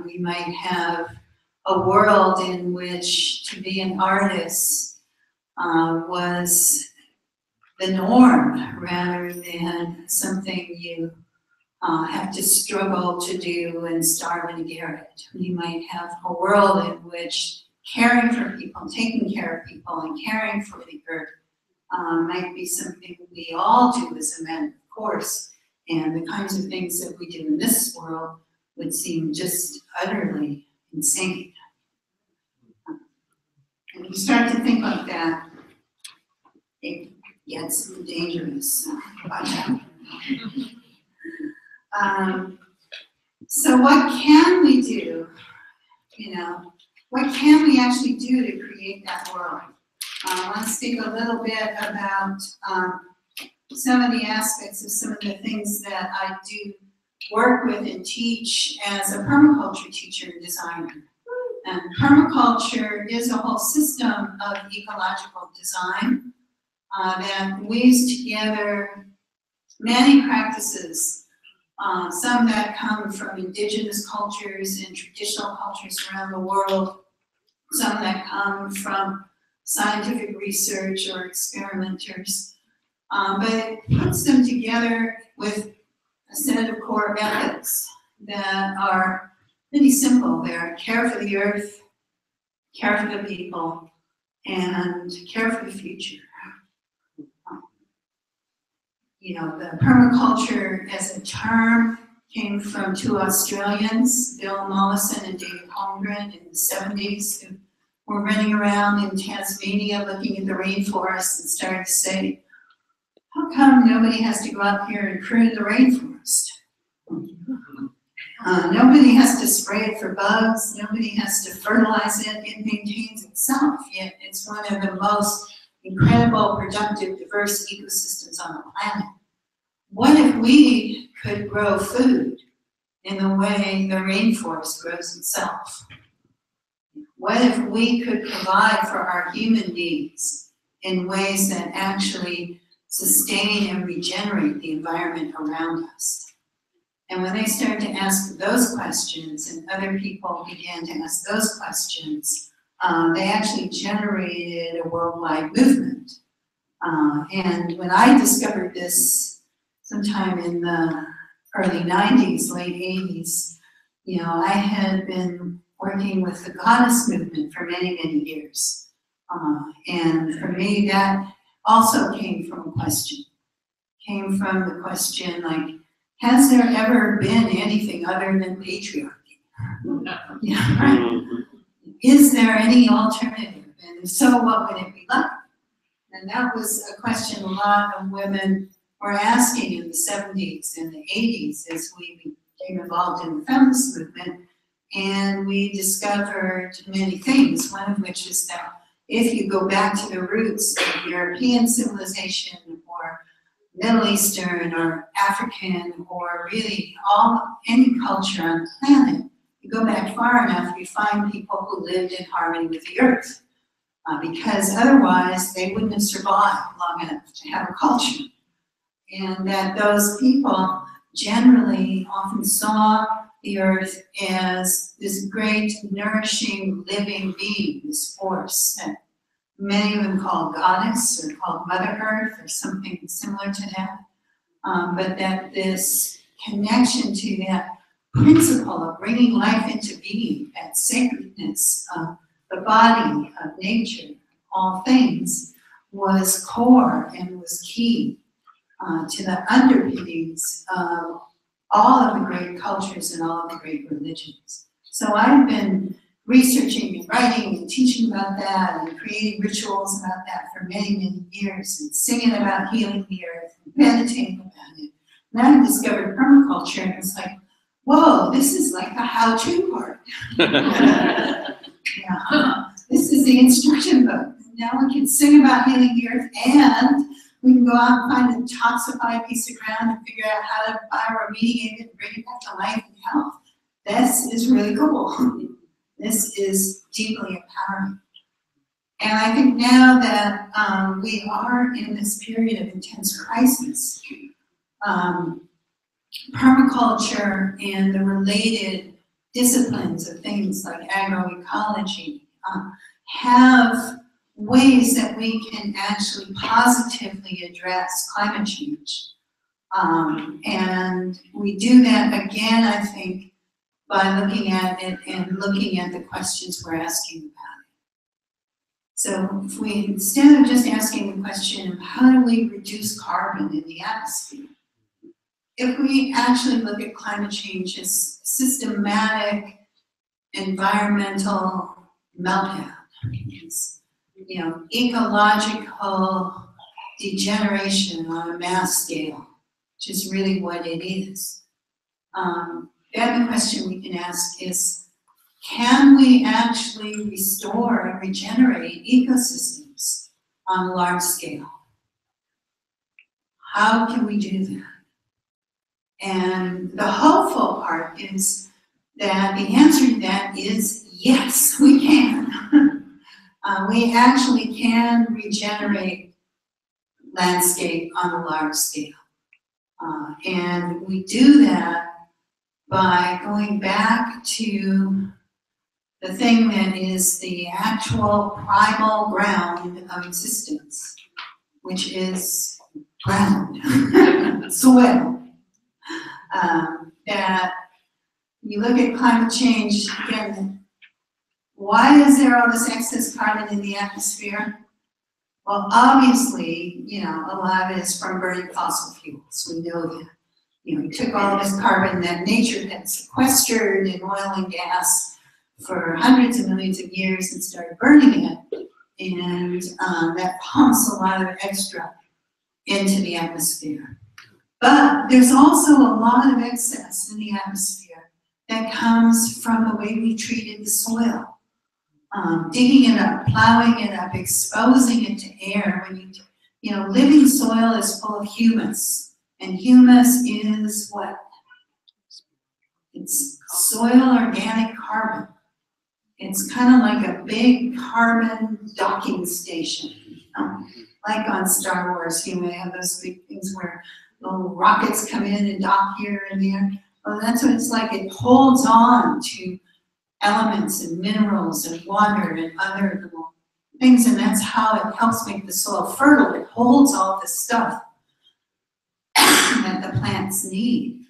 We might have a world in which to be an artist was the norm rather than something you have to struggle to do and starve in a garret. We might have a world in which caring for people, taking care of people, and caring for the earth might be something we all do as a men, of course. And the kinds of things that we do in this world would seem just utterly insane. And you start to think like that, it gets dangerous. So what can we do? What can we actually do to create that world? Let's speak a little bit about some of the aspects of some of the things that I do work with and teach as a permaculture teacher and designer. And permaculture is a whole system of ecological design that weaves together many practices, some that come from indigenous cultures and traditional cultures around the world, some that come from scientific research or experimenters, but it puts them together with a set of core ethics that are pretty simple. They're care for the earth, care for the people, and care for the future. The permaculture as a term came from two Australians, Bill Mollison and David Holmgren, in the 70s, who were running around in Tasmania looking at the rainforest and started to say, how come nobody has to go out here and prune the rainforest? Nobody has to spray it for bugs, nobody has to fertilize it, it maintains itself, yet it's one of the most incredible, productive, diverse ecosystems on the planet. What if we could grow food in the way the rainforest grows itself? What if we could provide for our human needs in ways that actually sustain and regenerate the environment around us? And when they started to ask those questions and other people began to ask those questions, they actually generated a worldwide movement. And when I discovered this sometime in the early 90s, late 80s, you know, I had been working with the goddess movement for many, many years. And for me, that also came from a question. Came from the question, like, has there ever been anything other than patriarchy? Yeah, right. Is there any alternative? And if so, what would it be like? And that was a question a lot of women were asking in the 70s and the 80s as we became involved in the feminist movement. And we discovered many things, one of which is that if you go back to the roots of European civilization or Middle Eastern or African or really any culture on the planet, you go back far enough, you find people who lived in harmony with the earth. Because otherwise they wouldn't have survived long enough to have a culture. And that those people generally often saw the earth as this great, nourishing, living being, this force that many of them call goddess or called Mother Earth or something similar to that. But that this connection to that principle of bringing life into being, that sacredness of the body, of nature, all things, was core and was key to the underpinnings of all of the great cultures and all of the great religions. So I've been researching and writing and teaching about that and creating rituals about that for many, many years and singing about healing the earth and meditating about it. And then I discovered permaculture and it was like, whoa, this is like the how-to part. Yeah. This is the instruction book. Now we can sing about healing the earth and we can go out and find a toxified piece of ground and figure out how to bioremediate it and bring it back to life and health. This is really cool. This is deeply empowering. And I think now that we are in this period of intense crisis, permaculture and the related disciplines of things like agroecology have ways that we can actually positively address climate change. And we do that again, I think, by looking at it and looking at the questions we're asking about it. So if we, instead of just asking the question of how do we reduce carbon in the atmosphere, if we actually look at climate change as systematic environmental meltdown, it's, you know, ecological degeneration on a mass scale, which is really what it is. Then the question we can ask is, can we actually restore and regenerate ecosystems on a large scale? How can we do that? And the hopeful part is that the answer to that is yes, we can. We actually can regenerate landscape on a large scale. And we do that by going back to the thing that is the actual primal ground of existence, which is ground, soil. That you look at climate change, again, why is there all this excess carbon in the atmosphere? Well, obviously, you know, a lot of it is from burning fossil fuels. We know that. You know, we took all this carbon that nature had sequestered in oil and gas for hundreds of millions of years and started burning it. And that pumps a lot of extra into the atmosphere. But there's also a lot of excess in the atmosphere that comes from the way we treated the soil. Digging it up, plowing it up, exposing it to air. When you know, living soil is full of humus. And humus is what? It's soil organic carbon. It's kind of like a big carbon docking station. Like on Star Wars, you know, they have those big things where little rockets come in and dock here and there. Well, that's what it's like. It holds on to elements and minerals and water and other little things, and that's how it helps make the soil fertile. It holds all the stuff that the plants need.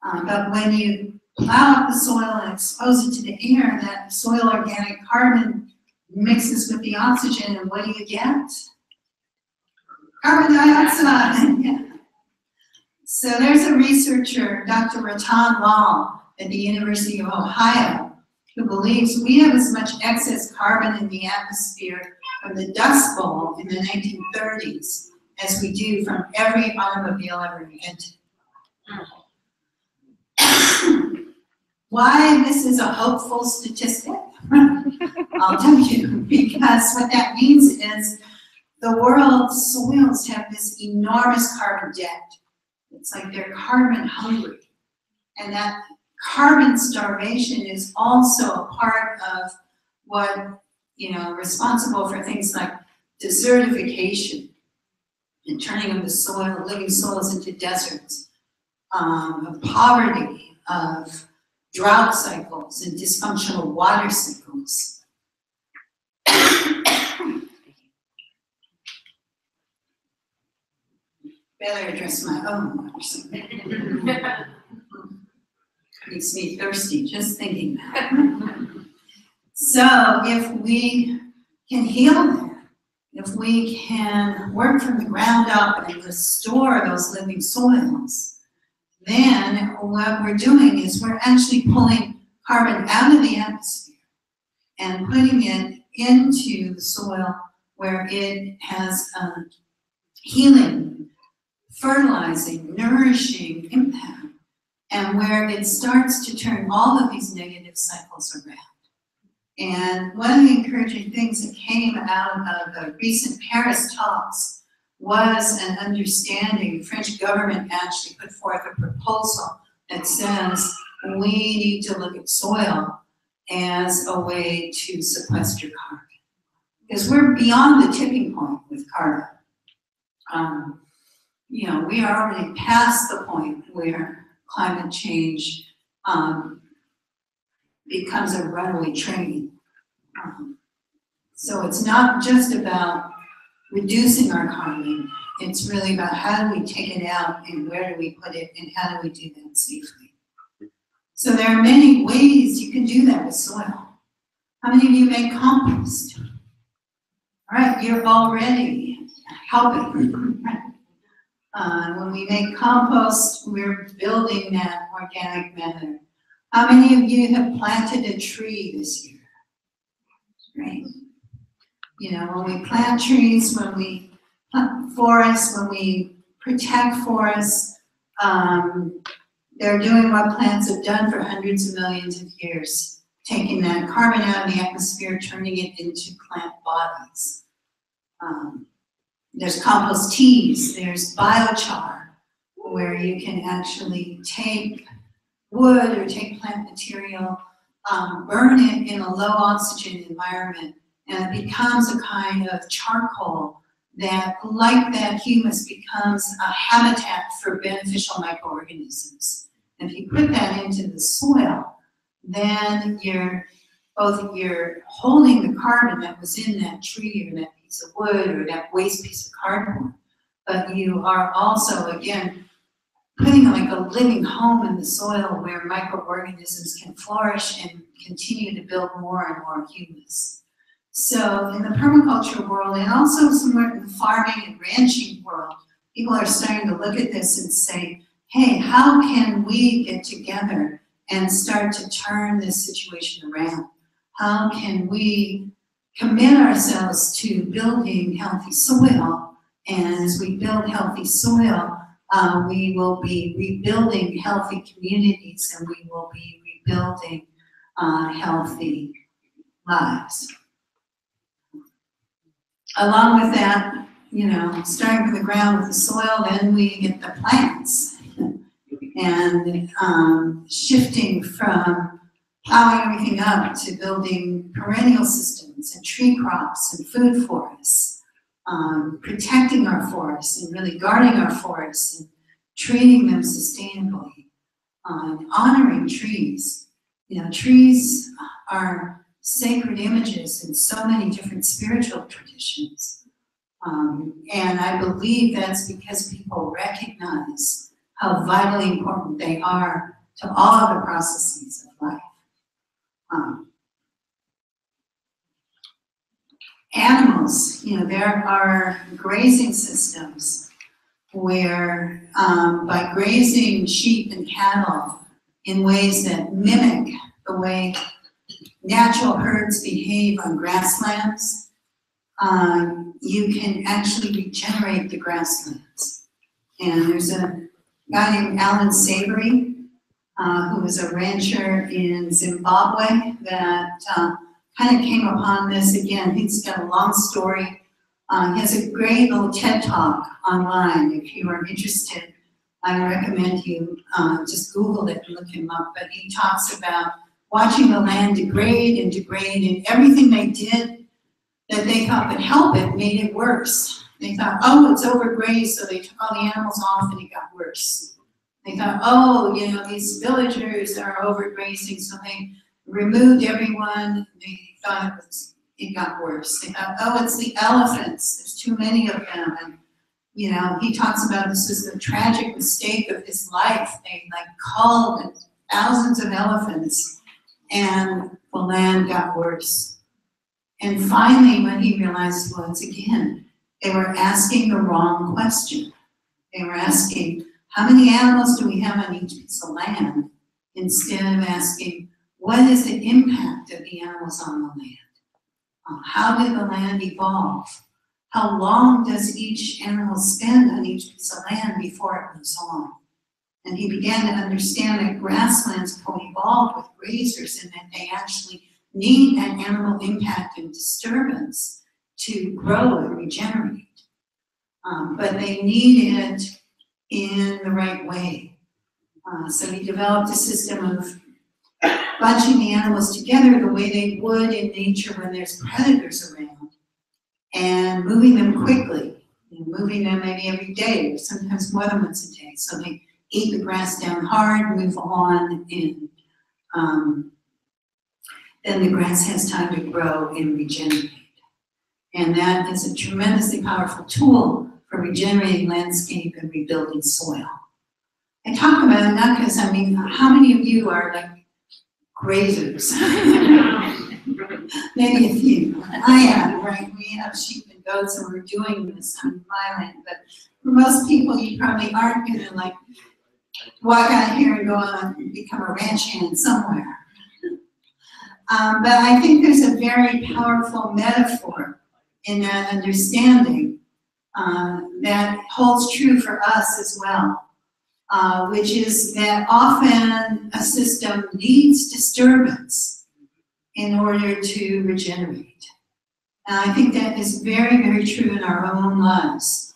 But when you plow up the soil and expose it to the air, that soil organic carbon mixes with the oxygen, and what do you get? Carbon dioxide. Yeah. So there's a researcher, Dr. Ratan Lal at the University of Ohio, who believes we have as much excess carbon in the atmosphere from the Dust Bowl in the 1930s as we do from every automobile ever invented. Why this is a hopeful statistic? I'll tell you, because what that means is the world's soils have this enormous carbon debt. It's like they're carbon hungry. And that carbon starvation is also a part of what, responsible for things like desertification and turning of the soil, living soils into deserts, of poverty, of drought cycles and dysfunctional water cycles. Better address my own water cycle. Makes me thirsty just thinking that. So if we can heal that, if we can work from the ground up and restore those living soils, then what we're doing is we're actually pulling carbon out of the atmosphere and putting it into the soil where it has a healing, fertilizing, nourishing impact, and where it starts to turn all of these negative cycles around. And one of the encouraging things that came out of the recent Paris talks was an understanding. The French government actually put forth a proposal that says we need to look at soil as a way to sequester carbon. Because we're beyond the tipping point with carbon. We are already past the point where climate change becomes a runaway train. So it's not just about reducing our carbon, it's really about how do we take it out and where do we put it and how do we do that safely. So there are many ways you can do that with soil. How many of you make compost? All right, you're already helping. When we make compost, we're building that organic matter. How many of you have planted a tree this year? Right? When we plant trees, when we plant forests, when we protect forests, they're doing what plants have done for hundreds of millions of years, taking that carbon out of the atmosphere, turning it into plant bodies. There's compost teas, there's biochar, where you can actually take wood or take plant material, burn it in a low oxygen environment, and it becomes a kind of charcoal that, like that humus, becomes a habitat for beneficial microorganisms. And if you put that into the soil, then you're holding the carbon that was in that tree or that piece of wood or that waste piece of cardboard, but you are also, again, putting like a living home in the soil where microorganisms can flourish and continue to build more and more humus. So in the permaculture world, and also somewhere in the farming and ranching world, people are starting to look at this and say, hey, how can we get together and start to turn this situation around? How can we commit ourselves to building healthy soil? And as we build healthy soil, we will be rebuilding healthy communities, and we will be rebuilding healthy lives. Along with that, starting from the ground with the soil, then we get the plants. And shifting from plowing everything up to building perennial systems and tree crops and food forests, protecting our forests and really guarding our forests and treating them sustainably, honoring trees. Trees are sacred images in so many different spiritual traditions. And I believe that's because people recognize how vitally important they are to all of the processes of life. Animals, there are grazing systems where by grazing sheep and cattle in ways that mimic the way natural herds behave on grasslands, you can actually regenerate the grasslands. And there's a guy named Alan Savory, who was a rancher in Zimbabwe that kind of came upon this again. He's got a long story. He has a great little TED Talk online. If you are interested, I recommend you just Google it and look him up. But he talks about watching the land degrade, and everything they did that they thought would help it made it worse. They thought, oh, it's overgrazed, so they took all the animals off and it got worse. They thought, oh, these villagers are overgrazing, so they removed everyone. They thought it got worse. They thought, oh, it's the elephants. There's too many of them. And, he talks about this as the tragic mistake of his life. They culled thousands of elephants and the land got worse. And finally, when he realized, once again, they were asking the wrong question. They were asking, how many animals do we have on each piece of land? Instead of asking, what is the impact of the animals on the land? How did the land evolve? How long does each animal spend on each piece of land before it moves on? And he began to understand that grasslands co-evolved with grazers and that they actually need an animal impact and disturbance to grow and regenerate. But they need it in the right way. So he developed a system of bunching the animals together the way they would in nature when there's predators around, and moving them quickly, moving them maybe every day, or sometimes more than once a day. So they eat the grass down hard, move on, and then the grass has time to grow and regenerate. And that is a tremendously powerful tool for regenerating landscape and rebuilding soil. I talk about it not because, how many of you are like grazers? Maybe a few. I am, right? We have sheep and goats and we're doing this on my land. But for most people, you probably aren't going to walk out here and go on and become a ranch hand somewhere. But I think there's a very powerful metaphor in that understanding that holds true for us as well, which is that often a system needs disturbance in order to regenerate. And I think that is very, very true in our own lives.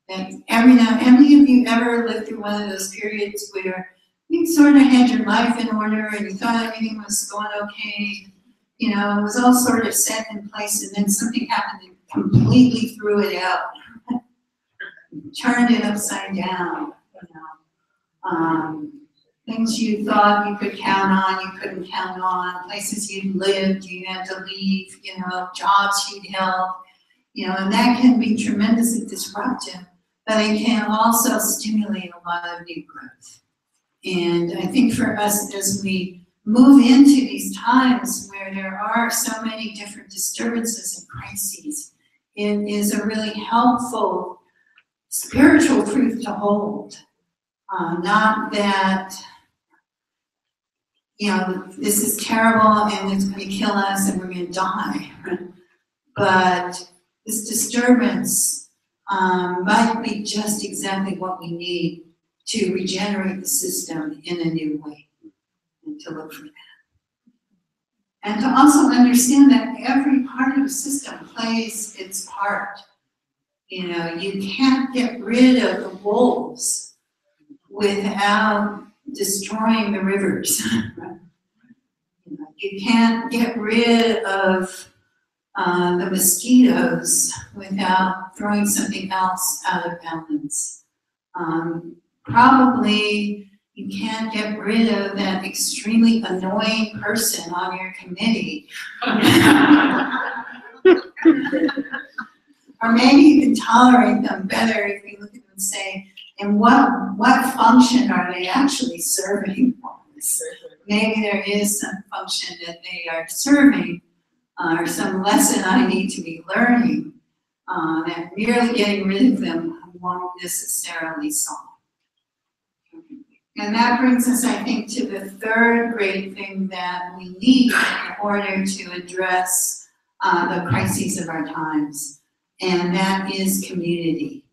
That how many of you ever lived through one of those periods where you sort of had your life in order and you thought everything was going okay, it was all sort of set in place, and then something happened and completely threw it out, turned it upside down, things you thought you could count on, you couldn't count on, places you lived, you had to leave, jobs you'd held, and that can be tremendously disruptive, but it can also stimulate a lot of new growth. And I think for us, as we move into these times where there are so many different disturbances and crises, it is a really helpful spiritual truth to hold. Not that, this is terrible and it's going to kill us and we're going to die, but this disturbance might be just exactly what we need to regenerate the system in a new way, and to look for that. And to also understand that every part of the system plays its part. You can't get rid of the wolves without destroying the rivers. You can't get rid of the mosquitoes without throwing something else out of balance. Probably you can't get rid of that extremely annoying person on your committee. Or maybe you can tolerate them better if you look at them and say, And what function are they actually serving? Maybe there is some function that they are serving, or some lesson I need to be learning, that merely getting rid of them won't necessarily solve. And that brings us, I think, to the third great thing that we need in order to address the crises of our times, and that is community.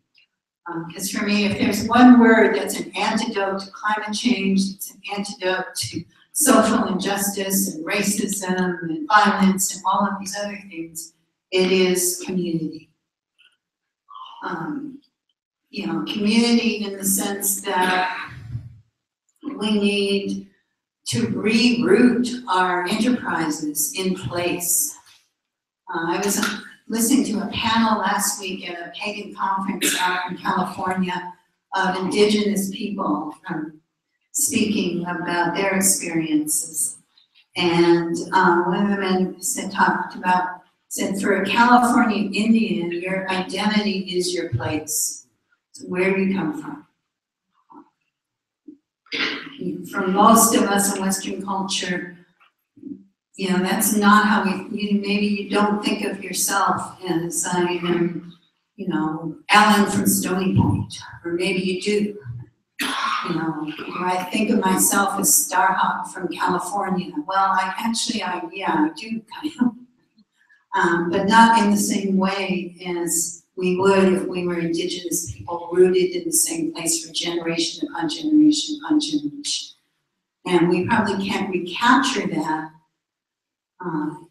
Because for me, if there's one word that's an antidote to climate change, it's an antidote to social injustice and racism and violence and all of these other things, it is community. You know, community in the sense that we need to reroute our enterprises in place. I was listening to a panel last week at a pagan conference out in California of indigenous people speaking about their experiences. And one of the men said for a California Indian, your identity is your place. It's where you come from. For most of us in Western culture, you know, that's not how maybe you don't think of yourself as I am, you know, Alan from Stony Point, or maybe you do. You know, or I think of myself as Starhawk from California. Well, I do kind of. But not in the same way as we would if we were indigenous people rooted in the same place for generation upon generation upon generation. And we probably can't recapture that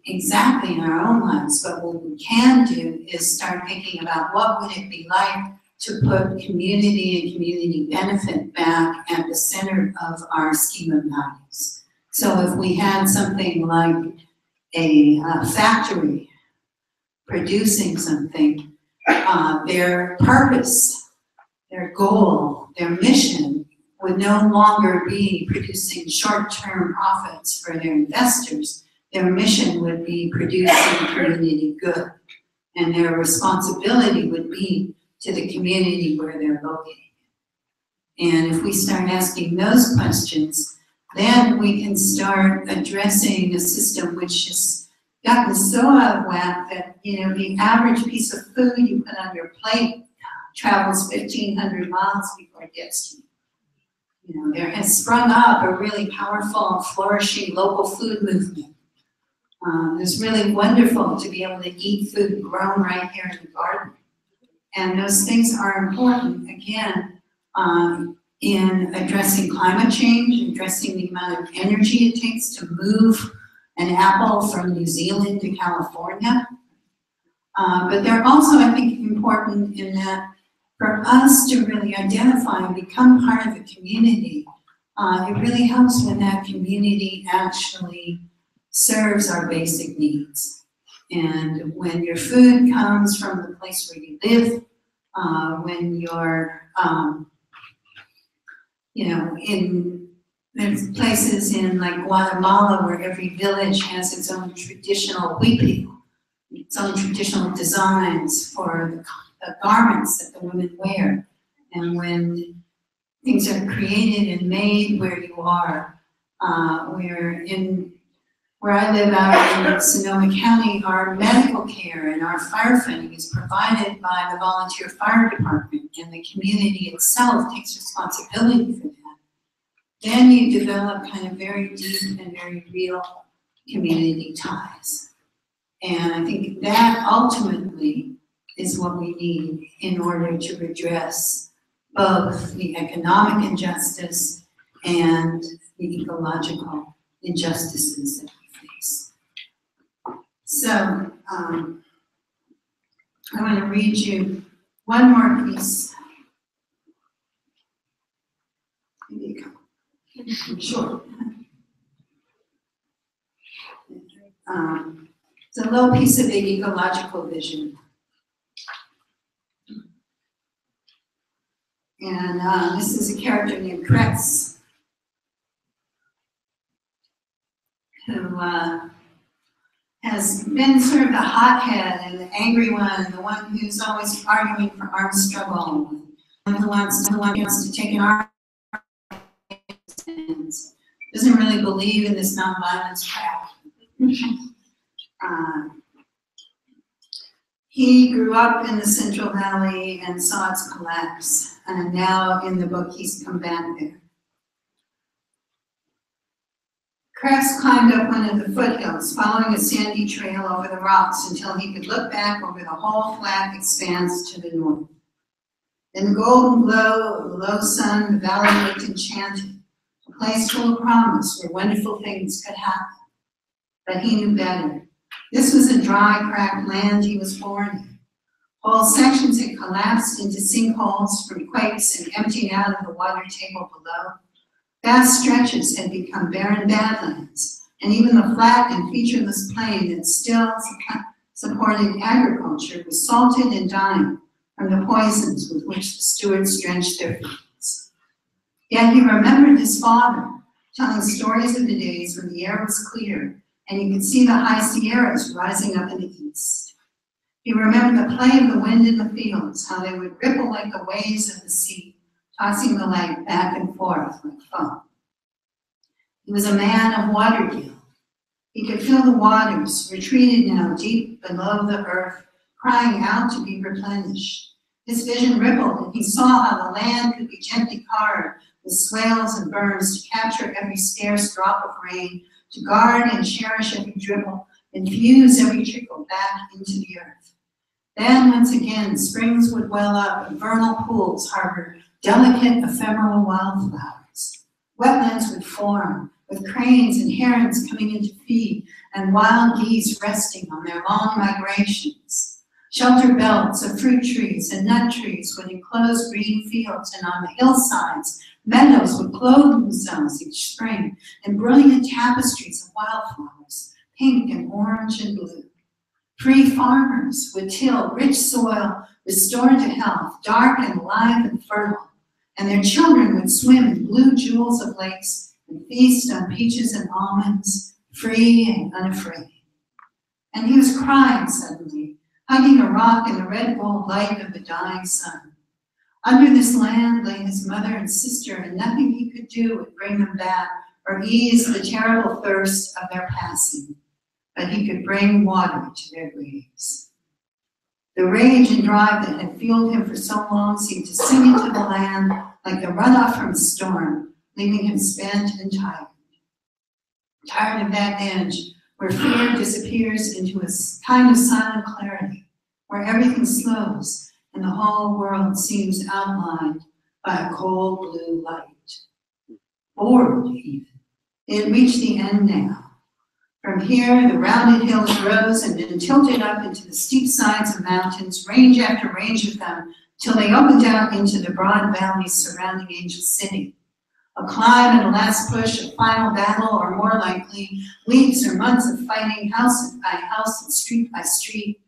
exactly in our own lives, but what we can do is start thinking about what would it be like to put community and community benefit back at the center of our scheme of values. So if we had something like a factory producing something, their purpose, their goal, their mission would no longer be producing short-term profits for their investors. Their mission would be producing community good, and their responsibility would be to the community where they're located. And if we start asking those questions, then we can start addressing a system which has gotten so out of whack that, you know, the average piece of food you put on your plate travels 1,500 miles before it gets to you. You know, there has sprung up a really powerful, flourishing local food movement. It's really wonderful to be able to eat food grown right here in the garden. And those things are important, again, in addressing climate change, addressing the amount of energy it takes to move an apple from New Zealand to California. But they're also, I think, important in that for us to really identify and become part of the community, it really helps when that community actually serves our basic needs. And when your food comes from the place where you live, when you're, you know, there's places in like Guatemala where every village has its own traditional huipil, its own traditional designs for the garments that the women wear. And when things are created and made where you are, where I live out in Sonoma County, our medical care and our firefighting is provided by the volunteer fire department, and the community itself takes responsibility for that. Then you develop kind of very deep and very real community ties. And I think that ultimately is what we need in order to redress both the economic injustice and the ecological injustices that we face. So I want to read you one more piece. Here you go. Sure. It's a little piece of the ecological vision. And this is a character named Kretz, who has been sort of the hothead and the angry one, and the one who's always arguing for arms struggle, who wants to take an arm and doesn't really believe in this nonviolence crap. He grew up in the Central Valley and saw its collapse, and now in the book he's come back there. Crafts climbed up one of the foothills, following a sandy trail over the rocks until he could look back over the whole flat expanse to the north. In the golden glow of the low sun, the valley looked enchanted, a place full of promise where wonderful things could happen. But he knew better. This was a dry, cracked land he was born in. Whole sections had collapsed into sinkholes from quakes and emptied out of the water table below. Vast stretches had become barren badlands, and even the flat and featureless plain that still supported agriculture was salted and dying from the poisons with which the stewards drenched their fields. Yet he remembered his father telling stories of the days when the air was clear and you could see the high Sierras rising up in the east. He remembered the play of the wind in the fields, how they would ripple like the waves of the sea, tossing the light back and forth like foam. He was a man of watergill. He could feel the waters, retreated now deep below the earth, crying out to be replenished. His vision rippled, and he saw how the land could be gently carved with swales and berms to capture every scarce drop of rain, to guard and cherish every dribble, and fuse every trickle back into the earth. Then, once again, springs would well up, and vernal pools harbor delicate, ephemeral wildflowers. Wetlands would form, with cranes and herons coming in to feed, and wild geese resting on their long migrations. Shelter belts of fruit trees and nut trees would enclose green fields, and on the hillsides, meadows would clothe themselves each spring in brilliant tapestries of wildflowers, pink and orange and blue. Free farmers would till rich soil restored to health, dark and alive and fertile, and their children would swim in blue jewels of lakes and feast on peaches and almonds, free and unafraid. And he was crying suddenly, hugging a rock in the red gold light of the dying sun. Under this land lay his mother and sister, and nothing he could do would bring them back or ease the terrible thirst of their passing. But he could bring water to their graves. The rage and drive that had fueled him for so long seemed to sink into the land like the runoff from a storm, leaving him spent and tired. Tired of that edge where fear disappears into a kind of silent clarity, where everything slows and the whole world seems outlined by a cold blue light. Bored even. It had reached the end now. From here, the rounded hills rose and then tilted up into the steep sides of mountains, range after range of them, till they opened out into the broad valleys surrounding Angel City. A climb and a last push, a final battle, or more likely, weeks or months of fighting house by house and street by street.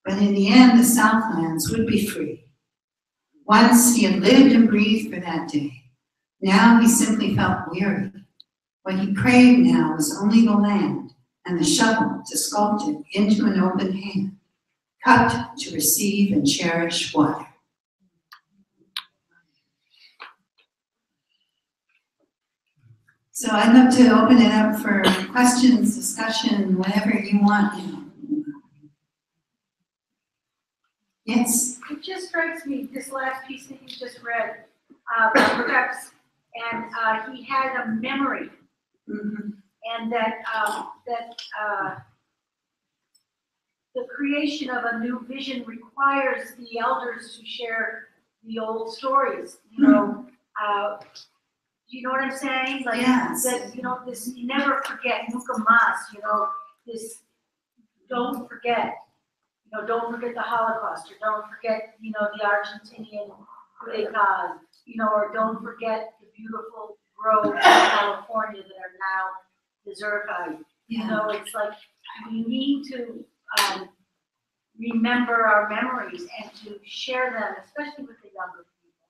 But in the end, the Southlands would be free. Once he had lived and breathed for that day. Now he simply felt weary. What he craved now was only the land and the shovel to sculpt it into an open hand, cut to receive and cherish water. So I'd love to open it up for questions, discussion, whatever you want. Yes? It just strikes me, this last piece that you just read, perhaps, and he had a memory, and that the creation of a new vision requires the elders to share the old stories. You know, do you know what I'm saying? Like Yes. that, you know, this you never forget, nunca más. You know, this don't forget. You know, don't forget the Holocaust, or don't forget, you know, the Argentinian coup d'etat, you know, or don't forget the beautiful groves in California that are now desertified. You know, it's like we need to remember our memories and to share them, especially with the younger people.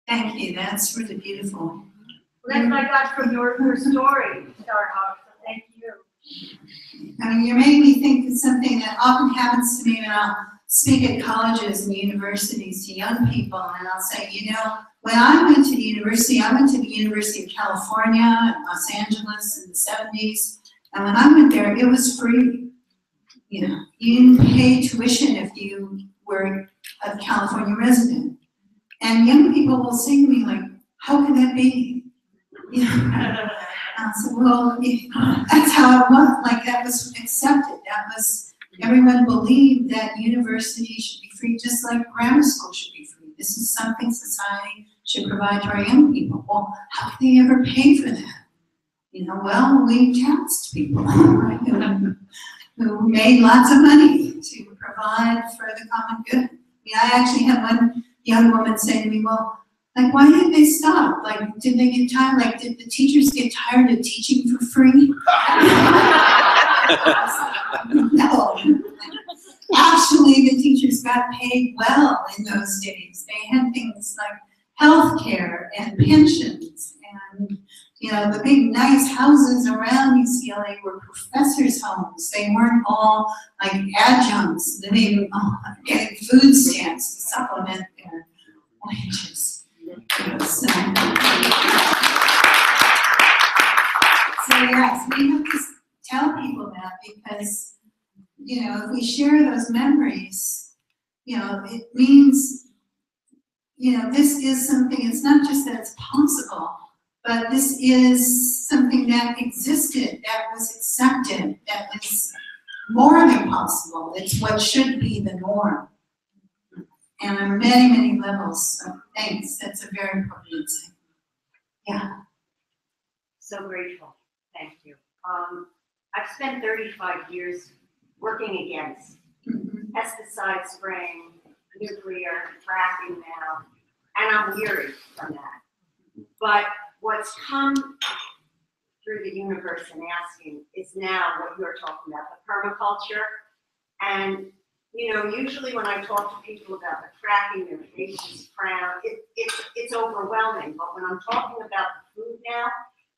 Thank you, that's really beautiful. Well, that's what I got from your story, Starhawk, so thank you. I mean, you're making me think of something that often happens to me when I'll speak at colleges and universities to young people, and I'll say, you know, when I went to the University of California in Los Angeles in the 70s, and when I went there, it was free. You know, you didn't pay tuition if you were a California resident. And young people will say to me, like, how can that be? You know, I said, well, that's how it was. Like, that was accepted. That was, everyone believed that university should be free, just like grammar school should be free. This is something society should provide to our young people. Well, how can they ever pay for that? You know, well, we taxed people, right, who made lots of money to provide for the common good. I mean, I actually had one young woman say to me, well, like, why did they stop? Like, did they get tired? Like, did the teachers get tired of teaching for free? No. Actually, the teachers got paid well in those days. They had things like health care and pensions, and, you know, the big nice houses around UCLA were professors' homes. They weren't all like adjuncts living on getting food stamps to supplement their wages. So yes, we have to tell people that, because, you know, if we share those memories, you know, it means, you know, this is something, it's not just that it's possible, but this is something that existed, that was accepted, that was more than possible. It's what should be the norm. And on many, many levels. So thanks. That's a very important insight. Yeah. So grateful. Thank you. I've spent 35 years working against pesticide spraying, nuclear, fracking now, and I'm weary from that. But what's come through the universe and asking is now what you're talking about, the permaculture. And, you know, usually when I talk to people about the fracking, their faces frown, it's overwhelming. But when I'm talking about the food now,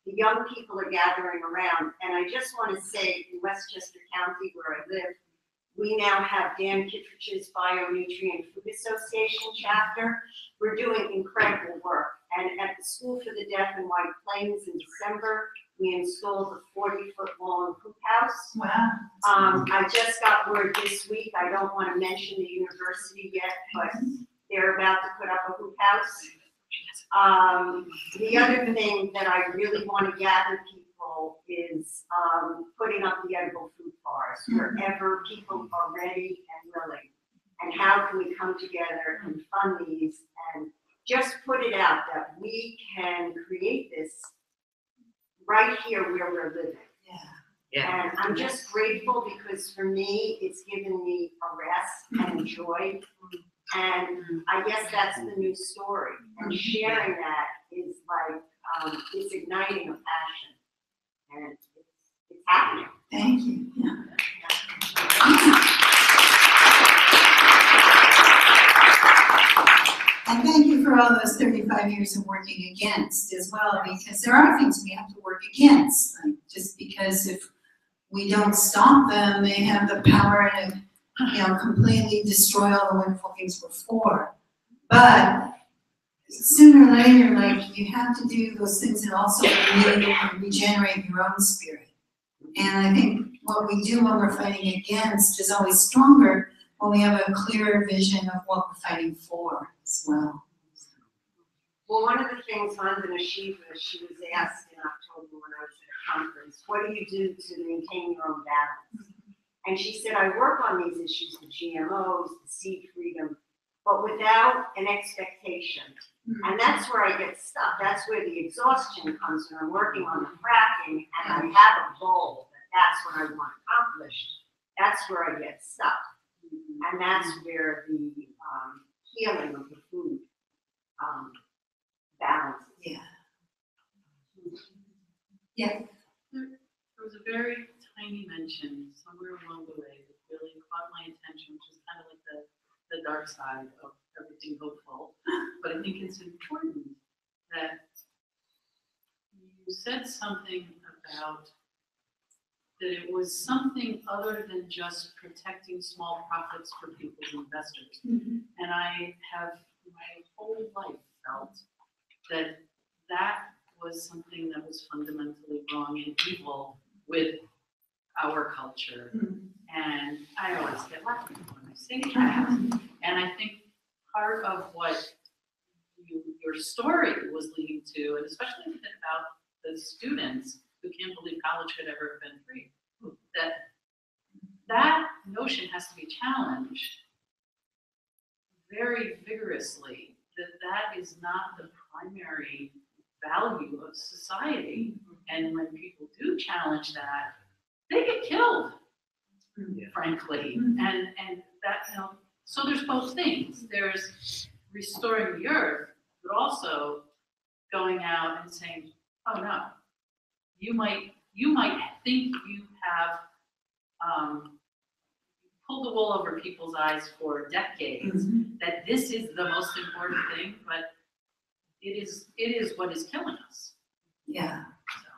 the young people are gathering around. And I just want to say, in Westchester County, where I live, we now have Dan Kittredge's Bionutrient Food Association chapter. We're doing incredible work. And at the School for the Deaf in White Plains in December, we installed a 40-foot long hoop house. Wow. I just got word this week, I don't want to mention the university yet, but they're about to put up a hoop house. The other thing that I really want to gather people is putting up the edible food bars wherever people are ready and willing. And how can we come together and fund these and just put it out that we can create this right here where we're living. Yeah. And I'm just grateful because for me, it's given me a rest and a joy. And I guess that's the new story. And sharing that is like, it's igniting a passion. And it's happening. Thank you. Yeah. And thank you for all those 35 years of working against as well, because there are things we have to work against. Like, just because if we don't stop them, they have the power to, you know, completely destroy all the wonderful things we're for. But sooner or later, like, you have to do those things that also renew and regenerate your own spirit. And I think what we do when we're fighting against is always stronger when we have a clearer vision of what we're fighting for as well. Well, one of the things Vandana Shiva, she was asked in October when I was at a conference, what do you do to maintain your own balance? And she said, I work on these issues, the GMOs, the seed freedom, but without an expectation. And that's where I get stuck. That's where the exhaustion comes when I'm working on the fracking and I have a goal that that's what I want accomplished. That's where I get stuck. And that's where the healing of the food balance. Yeah. Yeah. There was a very tiny mention somewhere along the way that really caught my attention, which is kind of like the dark side of everything hopeful. But I think it's important that you said something about that it was something other than just protecting small profits for people's investors. And I have my whole life felt that that was something that was fundamentally wrong and evil with our culture. And I always get laughing when I say that. And I think part of what your story was leading to, and especially thinking about the students who can't believe college could ever have been free, that notion has to be challenged very vigorously, that is not the primary value of society. And when people do challenge that, they get killed, frankly. And that, so there's both things. There's restoring the earth, but also going out and saying, oh no, you might think you have pulled the wool over people's eyes for decades, that this is the most important thing, but it is what is killing us. Yeah. So,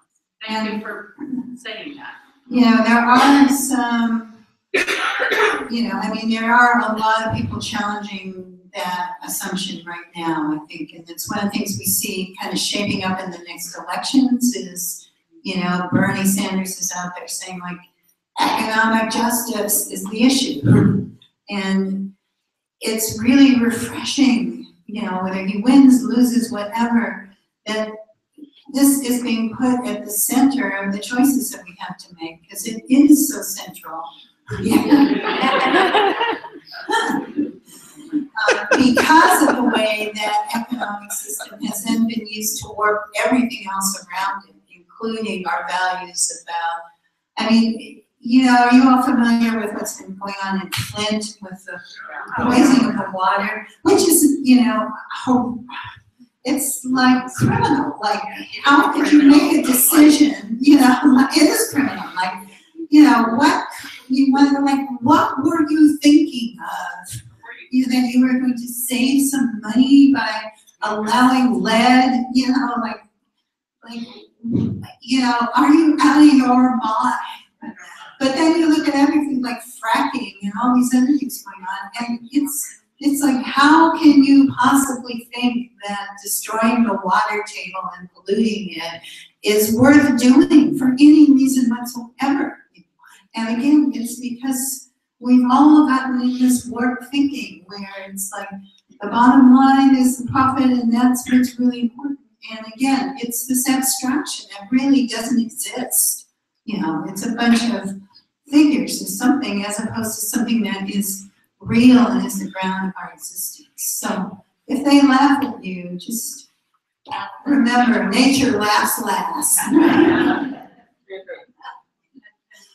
thank you for saying that. There are some, there are a lot of people challenging that assumption right now, I think, and it's one of the things we see kind of shaping up in the next elections is, Bernie Sanders is out there saying, like, economic justice is the issue. And it's really refreshing, whether he wins, loses, whatever, that this is being put at the center of the choices that we have to make, because it is so central. Because of the way that economic system has then been used to warp everything else around it, including our values about, are you all familiar with what's been going on in Flint with the poisoning of the water, which is, it's like criminal. Like, how could you make a decision, it is criminal. Like, what were you thinking of? That you were going to save some money by allowing lead, are you out of your mind? But then you look at everything like fracking and all these other things going on, and it's like, how can you possibly think that destroying the water table and polluting it is worth doing for any reason whatsoever? And again, it's because we've all gotten in this warped thinking where it's like the bottom line is the profit and that's what's really important. And again, it's this abstraction that really doesn't exist. It's a bunch of figures of something as opposed to something that is real and is the ground of our existence. So if they laugh at you, just remember, nature laughs last.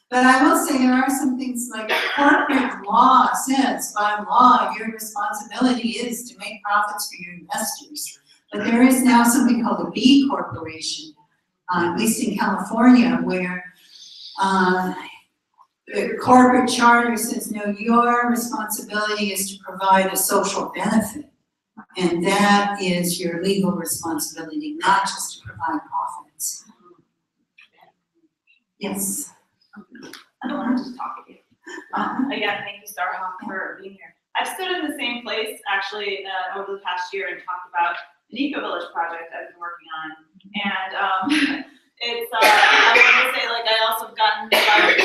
But I will say there are some things like corporate law says, by law, your responsibility is to make profits for your investors. But there is now something called a B corporation, at least in California, where the corporate charter says, no, your responsibility is to provide a social benefit. And that is your legal responsibility, not just to provide profits. Yes. I don't want to just talk to you. Again, thank you, Starhawk, for being here. I've stood in the same place, actually, over the past year and talked about an eco-village project I've been working on. And it's, I want to say, like, I also have gotten inspired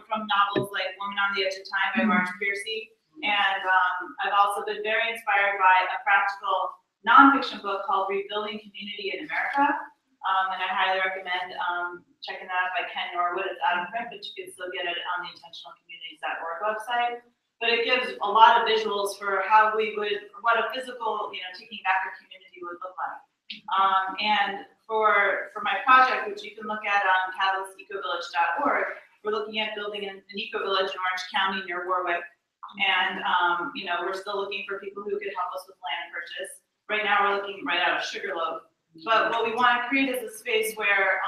from novels like Woman on the Edge of Time by Marge Piercy. And I've also been very inspired by a practical nonfiction book called Rebuilding Community in America. And I highly recommend checking that out by Ken Norwood. It's out of print, but you can still get it on the intentionalcommunities.org website. But it gives a lot of visuals for how we would, what a physical, taking back a community would look like. And for my project, which you can look at on catalysecovillage.org, we're looking at building an eco-village in Orange County near Warwick. And, we're still looking for people who could help us with land purchase. Right now, we're looking right out of Sugarloaf. But what we want to create is a space where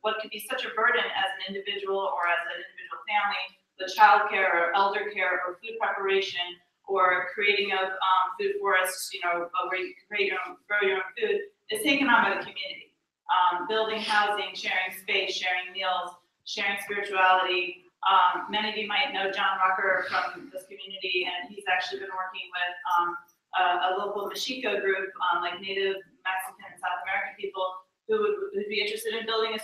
what could be such a burden as an individual or as an individual family, the child care or elder care or food preparation or creating of food forests, where you can grow your own food, is taken on by the community. Building housing, sharing space, sharing meals, sharing spirituality. Many of you might know John Rucker from this community, and he's actually been working with a local Mexico group, like Native Mexican and South American people, who would be interested in building a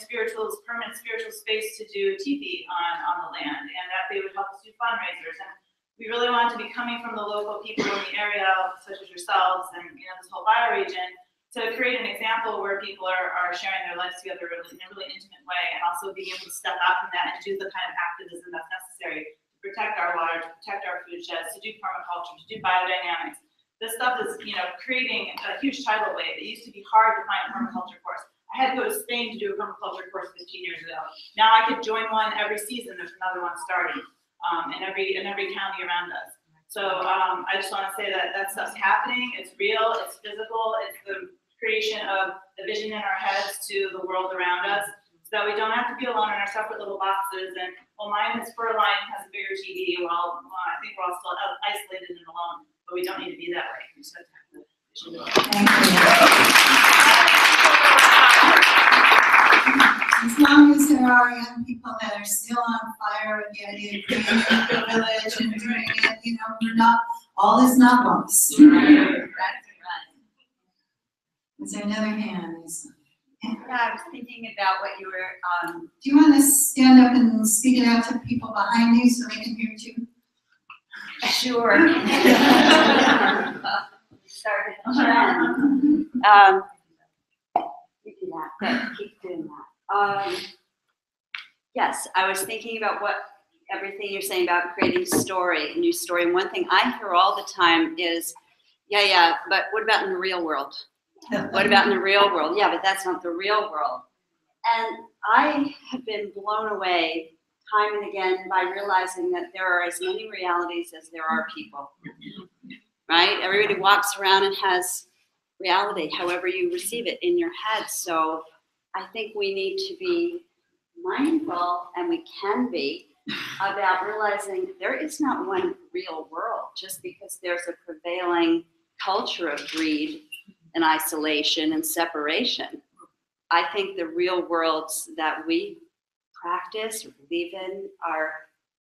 permanent spiritual space to do teepee on the land, and that they would help us do fundraisers. And we really wanted to be coming from the local people in the area, such as yourselves and this whole bioregion, to create an example where people are sharing their lives together in a really intimate way, and also being able to step out from that and do the kind of activism that's necessary to protect our water, to protect our food sheds, to do permaculture, to do biodynamics. This stuff is, creating a huge tidal wave. It used to be hard to find a permaculture course. I had to go to Spain to do a permaculture course 15 years ago. Now I could join one every season. There's another one starting in every county around us. So I just want to say that stuff's happening. It's real. It's physical. It's the creation of the vision in our heads to the world around us, so that we don't have to be alone in our separate little boxes. And mine is fur line has a bigger TV. Well, I think we're all still isolated and alone, but we don't need to be that way. We just have to have the vision. Thank you. As long as there are young people that are still on fire with the idea of creating a village and doing it, we're not, all is not lost. Is there another hand? Yeah, I was thinking about what you were. Do you want to stand up and speak it out to people behind you so they can hear it too? Sure. Started a trend. You do that. Good. Keep doing that. Yes, I was thinking about everything you're saying about creating a new story. And one thing I hear all the time is, yeah, but what about in the real world? What about in the real world? Yeah, but that's not the real world. And I have been blown away time and again by realizing that there are as many realities as there are people, right? Everybody walks around and has reality, however you receive it in your head. So I think we need to be mindful, and we can be, about realizing there is not one real world. Just because there's a prevailing culture of greed and isolation and separation, I think the real worlds that we practice or believe in are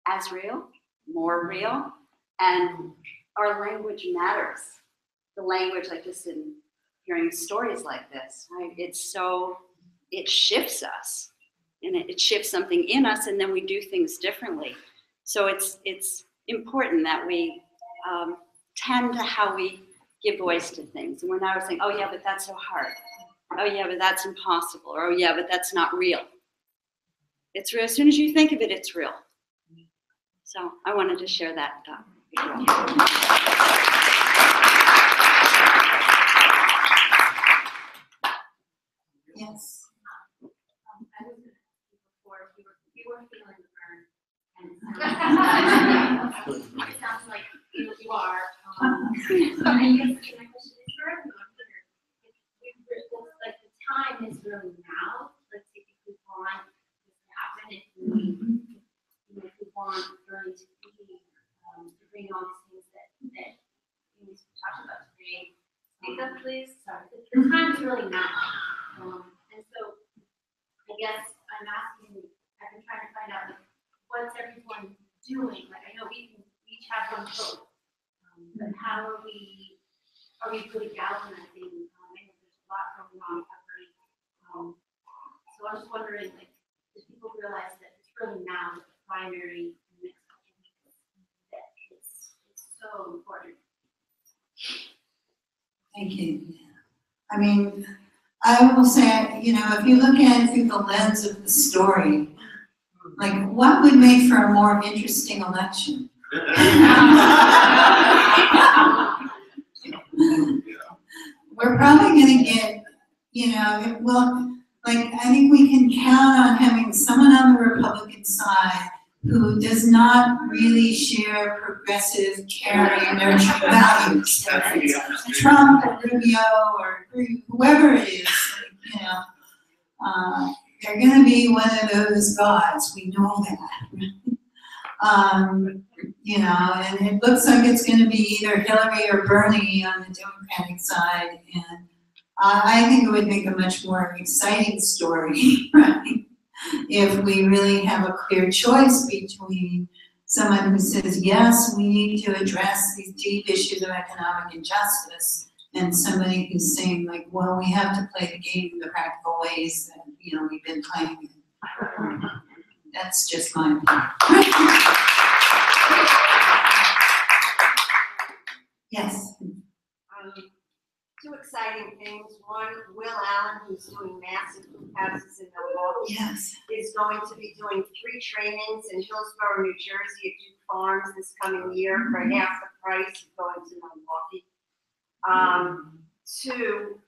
as real, more real, and our language matters. The language, like just in hearing stories like this, right? It shifts us, and it shifts something in us, and then we do things differently. So it's important that we tend to how we give voice to things. And when I was saying, oh yeah, but that's so hard. Oh yeah, but that's impossible. Or oh yeah, but that's not real. It's real. As soon as you think of it, it's real. So I wanted to share that with you all. Yes. I was going to speak before, you were feeling the burn. And it sounds like you are. I guess my question is for everyone here. Like the time is really now. Let's say if we want this to happen, if we want really to be, to bring all these things that we talked about today. Speak up, please. Sorry. The time is really now. And so I guess I'm asking, I've been trying to find out, like, what's everyone doing? Like, I know we can each have one vote, but how are we really galvanizing? I know there's a lot going on happening. So I'm just wondering, like, do people realize that it's really now the primary in the next couple of weeks, that it's so important? Thank you. I mean, I will say, if you look at it through the lens of the story, like, what would make for a more interesting election? We're probably going to get, I think we can count on having someone on the Republican side who does not really share progressive, caring, nurturing values. Trump or Rubio or whoever it is, they're going to be one of those gods. We know that. And it looks like it's going to be either Hillary or Bernie on the Democratic side. And I think it would make a much more exciting story, right? if we really have a clear choice between someone who says, yes, we need to address these deep issues of economic injustice, and somebody who's saying like, well, we have to play the game in the practical ways that, we've been playing it. That's just my opinion. Yes. Two exciting things. One, Will Allen, who's doing massive food houses in Milwaukee, Yes. is going to be doing 3 trainings in Hillsborough, New Jersey at Duke Farms this coming year for half the price of going to Milwaukee. Two,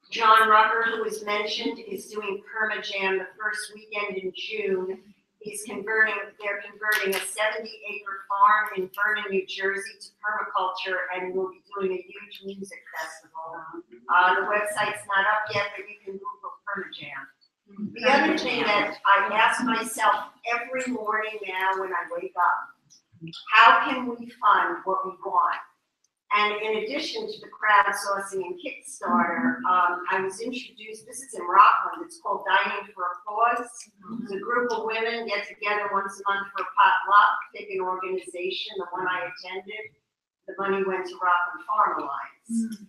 John Rucker, who was mentioned, is doing PermaJam the first weekend in June. They're converting a 70-acre farm in Vernon, New Jersey to permaculture, and we'll be doing a huge music festival. The website's not up yet, but you can Google PermaJam. The other thing that I ask myself every morning now when I wake up, how can we fund what we want? And in addition to the crowdsourcing and Kickstarter, I was introduced, this is in Rockland, it's called Dining for a Cause. It's a group of women get together once a month for a potluck, pick an organization, the one I attended. The money went to Rockland Farm Alliance.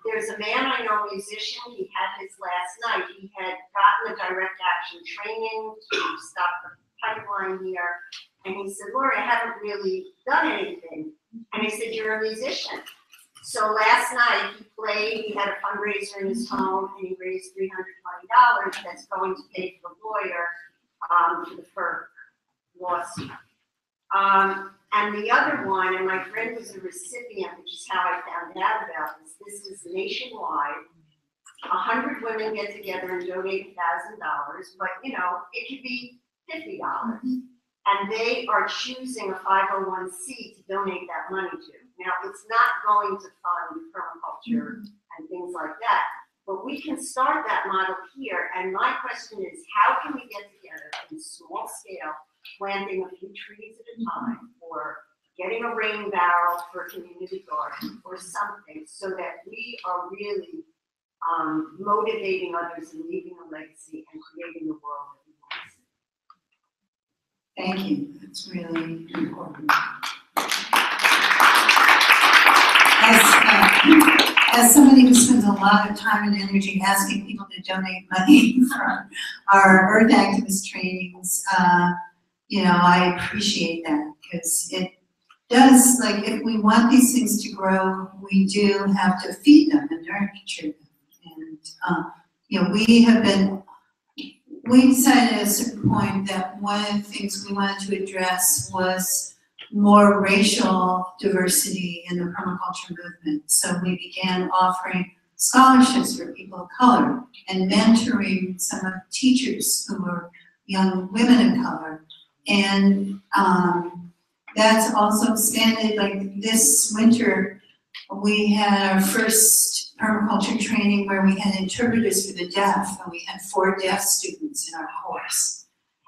There's a man I know, musician, he had his last night. He had gotten a direct action training to stop the pipeline here. And he said, Lori, I haven't really done anything. And I said, you're a musician. So last night he played, he had a fundraiser in his home, and he raised $320 that's going to pay for the lawyer for the FERC lawsuit. And the other one, and my friend was a recipient, which is how I found out about this. This is nationwide. 100 women get together and donate $1,000, but it could be $50. And they are choosing a 501c to donate that money to. Now, it's not going to fund permaculture and things like that, but we can start that model here. And my question is, how can we get together in small scale, planting a few trees at a time, or getting a rain barrel for a community garden, or something, so that we are really motivating others and leaving a legacy and creating the world that we want to see. Thank you. That's really important. As somebody who spends a lot of time and energy asking people to donate money for our Earth Activist trainings, I appreciate that, because it does, like, if we want these things to grow, we do have to feed them and nurture them. And, we decided at a certain point that one of the things we wanted to address was more racial diversity in the permaculture movement. So we began offering scholarships for people of color and mentoring some of the teachers who were young women of color. And that's also expanded. Like this winter, we had our first permaculture training where we had interpreters for the deaf, and we had 4 deaf students in our course.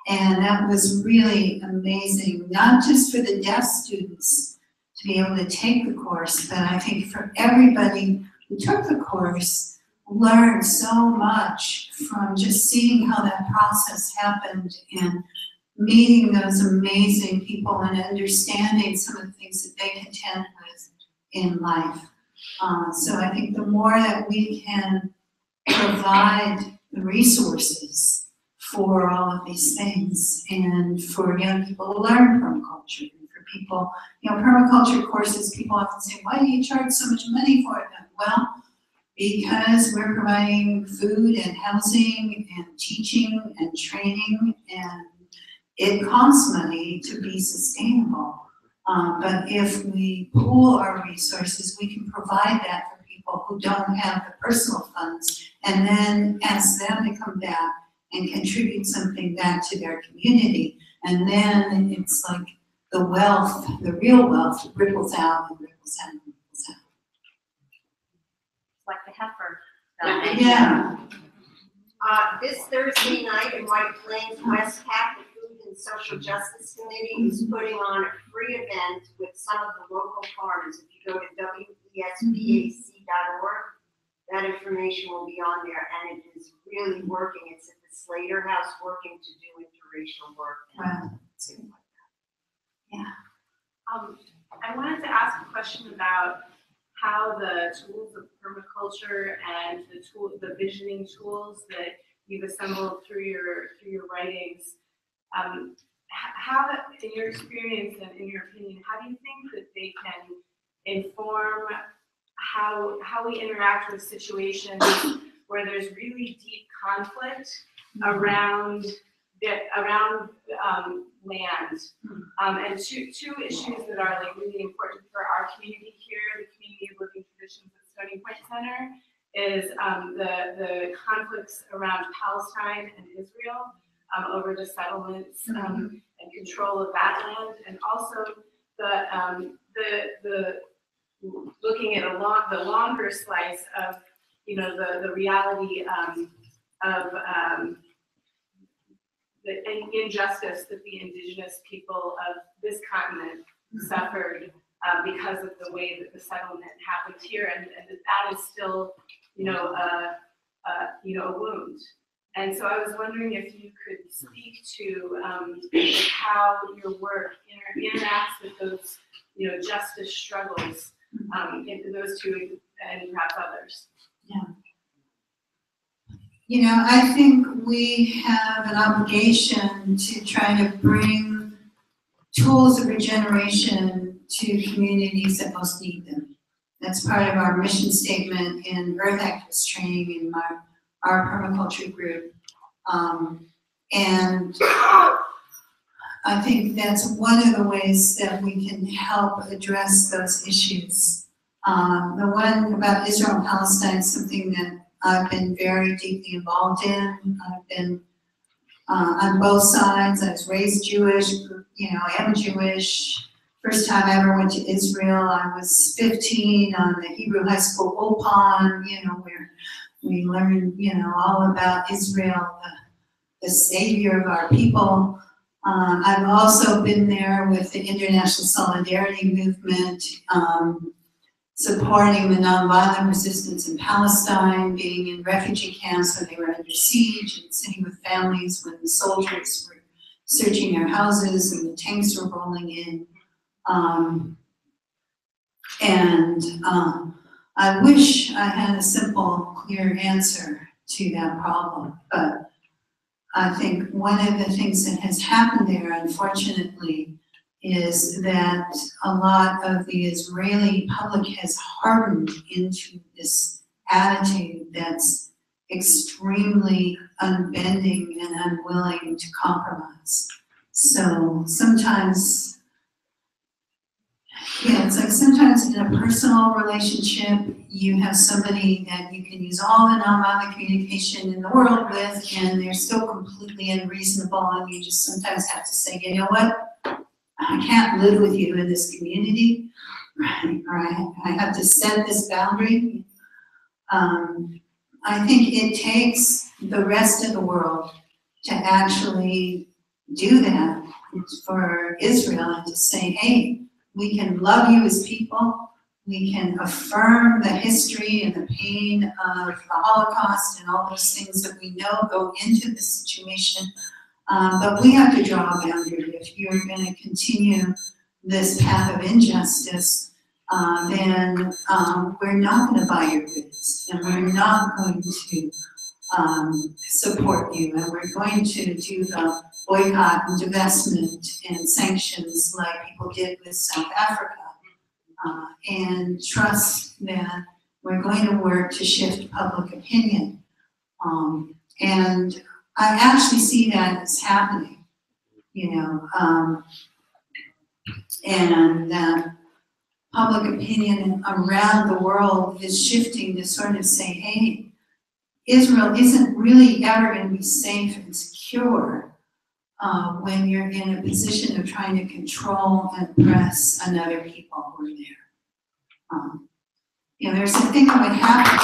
And that was really amazing, not just for the deaf students to be able to take the course, but I think for everybody who took the course learned so much from just seeing how that process happened and meeting those amazing people and understanding some of the things that they contend with in life. So I think the more that we can provide the resources for all of these things, and for young people to learn permaculture, and for people, permaculture courses, people often say, why do you charge so much money for it? Well, because we're providing food and housing and teaching and training, and it costs money to be sustainable. But if we pool our resources, we can provide that for people who don't have the personal funds, and then ask them to come back and contribute something back to their community. And then it's like the wealth, the real wealth, ripples out and ripples out and ripples out. Like the heifer. Yeah. This Thursday night in White Plains, Westpac, the Food and Social Justice Committee is putting on a free event with some of the local farmers. If you go to WESPAC.org, that information will be on there, and it is really working. It's at the Slater House working to do interracial work. Wow. I wanted to ask a question about how the tools of permaculture and the visioning tools that you've assembled through your writings, how, in your experience and in your opinion, how do you think that they can inform how we interact with situations where there's really deep conflict around land, and two issues that are like really important for our community here, the Community of Living Traditions at Stony Point Center, is the conflicts around Palestine and Israel over the settlements and control of that land, and also the looking at the longer slice of the reality of the injustice that the indigenous people of this continent suffered because of the way that the settlement happened here, and that is still, a wound. And so I was wondering if you could speak to how your work interacts with those, justice struggles in those two and perhaps others. I think we have an obligation to try to bring tools of regeneration to communities that most need them. That's part of our mission statement in Earth Activist Training in our permaculture group. And I think that's one of the ways that we can help address those issues. The one about Israel and Palestine is something that I've been very deeply involved in. I've been on both sides. I was raised Jewish, I am Jewish. First time I ever went to Israel, I was 15 on the Hebrew High School Ulpan, where we learned, all about Israel, the savior of our people. I've also been there with the International Solidarity Movement, supporting the nonviolent resistance in Palestine, being in refugee camps when they were under siege, and sitting with families when the soldiers were searching their houses and the tanks were rolling in. I wish I had a simple, clear answer to that problem, but I think one of the things that has happened there, unfortunately, is that a lot of the Israeli public has hardened into this attitude that's extremely unbending and unwilling to compromise. So sometimes, it's like sometimes in a personal relationship, you have somebody that you can use all the nonviolent communication in the world with, and they're still completely unreasonable, and you just sometimes have to say, you know what? I can't live with you in this community, right? Or I have to set this boundary. I think it takes the rest of the world to actually do that for Israel and to say, hey, we can love you as people. We can affirm the history and the pain of the Holocaust and all those things that we know go into this situation. But we have to draw a boundary. If you're going to continue this path of injustice, then we're not going to buy your goods, and we're not going to support you, and we're going to do the boycott and divestment and sanctions like people did with South Africa, and trust that we're going to work to shift public opinion. And I actually see that as happening, and that public opinion around the world is shifting to sort of say, hey, Israel isn't really ever going to be safe and secure when you're in a position of trying to control and oppress another people who are there. There's something that would happen.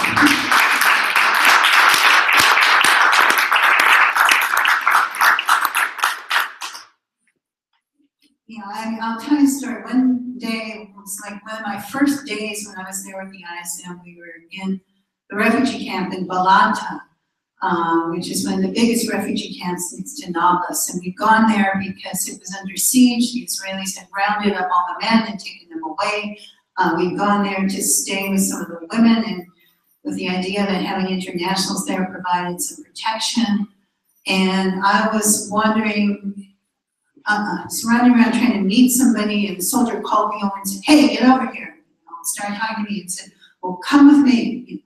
I'll tell you a story. One day, it was like one of my first days when I was there with the ISM, we were in the refugee camp in Balata. which is one of the biggest refugee camps next to Nablus. And we've gone there because it was under siege. The Israelis had rounded up all the men and taken them away. We've gone there to stay with some of the women, and with the idea that having internationals there provided some protection. And I was wandering, surrounding around trying to meet somebody, and the soldier called me over and said, "Hey, get over here." Started talking to me and said, "Well, come with me."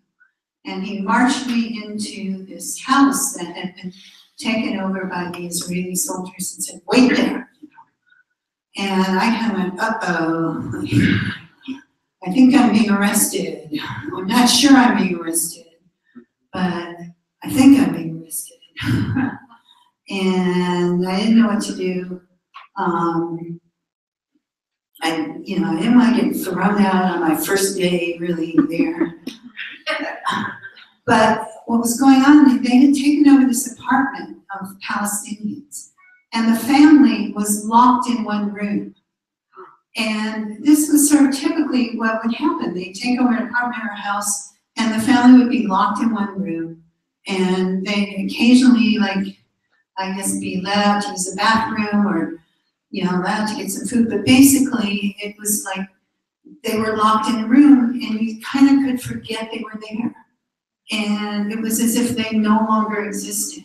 And he marched me into this house that had been taken over by the Israeli soldiers and said, "Wait there." And I kind of went, uh-oh, I think I'm being arrested. I'm not sure I'm being arrested, but I think I'm being arrested. And I didn't know what to do. I didn't want to get thrown out on my first day really there. But what was going on, they had taken over this apartment of Palestinians, and the family was locked in one room. And this was sort of typically what would happen. They'd take over an apartment or a house, and the family would be locked in one room, and they'd occasionally, be let out to use the bathroom, or allowed to get some food, but basically it was like they were locked in a room and you kind of could forget they were there. And it was as if they no longer existed.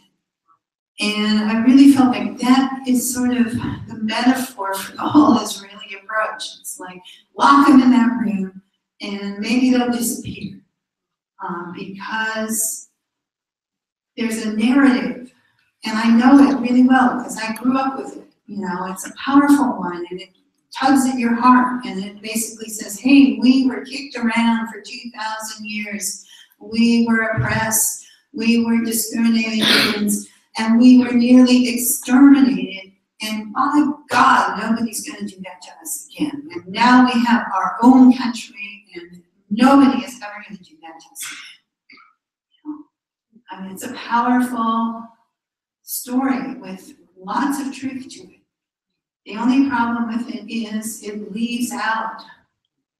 And I really felt like that is sort of the metaphor for the whole Israeli approach. It's like, lock them in that room and maybe they'll disappear. Because there's a narrative, and I know it really well because I grew up with it. It's a powerful one, and it tugs at your heart, and it basically says, hey, we were kicked around for 2,000 years. We were oppressed. We were discriminated against, and we were nearly exterminated. And by God, nobody's going to do that to us again. And now we have our own country, and nobody is ever going to do that to us again. I mean, it's a powerful story with lots of truth to it. The only problem with it is it leaves out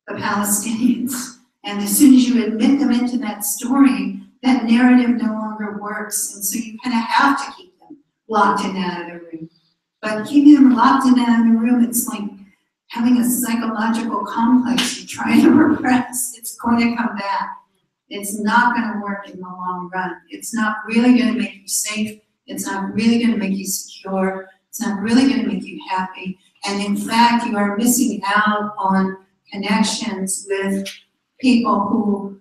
the Palestinians. And as soon as you admit them into that story, that narrative no longer works. And so you kind of have to keep them locked in that other room. But keeping them locked in that other room, it's like having a psychological complex you try to repress. It's going to come back. It's not going to work in the long run. It's not really going to make you safe. It's not really going to make you secure. It's not really going to make you happy. And in fact, you are missing out on connections with people who,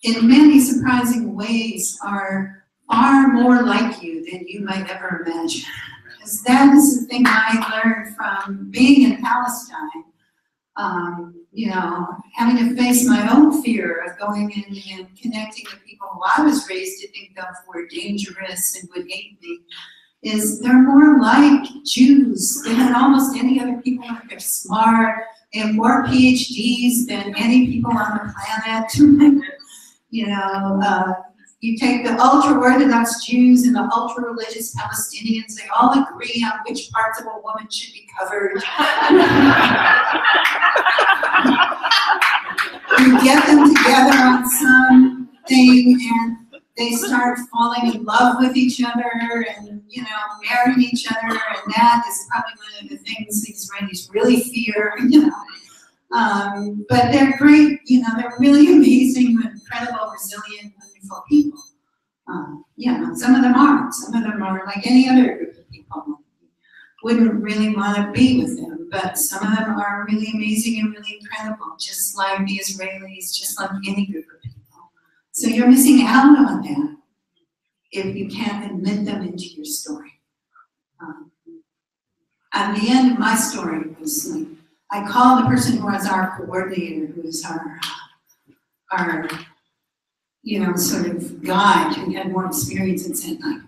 in many surprising ways, are far more like you than you might ever imagine. Because that is the thing I learned from being in Palestine. Having to face my own fear of going in and connecting with people who I was raised to think of were dangerous and would hate me, is they're more like Jews than almost any other people. They're smart, they have more PhDs than any people on the planet. You take the ultra-Orthodox Jews and the ultra-religious Palestinians, they all agree on which parts of a woman should be covered. You get them together on something and they start falling in love with each other and, marrying each other, and that is probably one of the things the Israelis really fear, But they're great, they're really amazing, incredible, resilient, wonderful people. Some of them aren't. Some of them are like any other group of people. Wouldn't really want to be with them, but some of them are really amazing and really incredible, just like the Israelis, just like any group of people. So you're missing out on that if you can't admit them into your story. At the end of my story was like, I called the person who was our coordinator, who was our sort of guide, who had more experience, and said, like,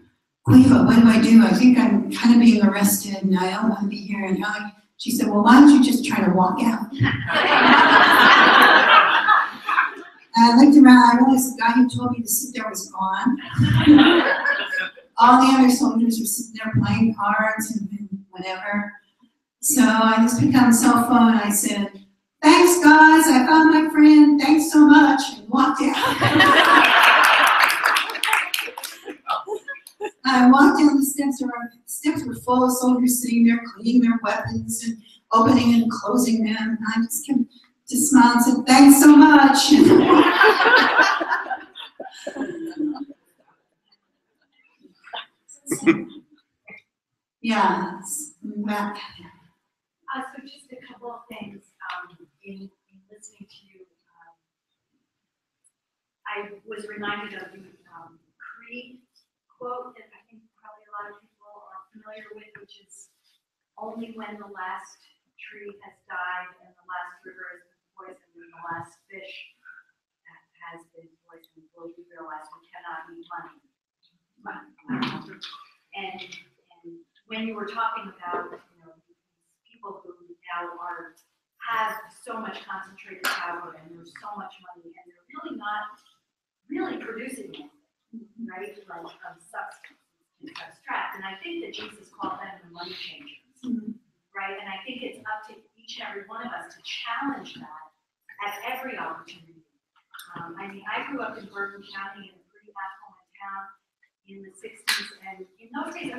Cleva, what do? I think I'm kind of being arrested and I don't want to be here. And she said, well, why don't you just try to walk out? And I looked around, I realized the guy who told me to sit there was gone. All the other soldiers were sitting there playing cards and whatever. So I just picked up the cell phone and I said, thanks guys, I found my friend, thanks so much, and walked out. I walked down the steps, and our steps were full of soldiers sitting there cleaning their weapons and opening and closing them. And I just kept just smiled and said, "Thanks so much." Yes, that. So just a couple of things, in listening to you, I was reminded of the Creed quote that I think probably a lot of people are familiar with, which is, "Only when the last tree has died and the last river has been poisoned and the last fish has been poisoned will we realize we cannot eat money." And when you were talking about, these people who now have so much concentrated power and there's so much money and they're really not really producing anything, right? Like substance, it's abstract. And I think that Jesus called them the money changers, right? And I think it's up to each and every one of us to challenge that at every opportunity. I grew up in Bergen County in a pretty affluent town in the 60s, and in those days,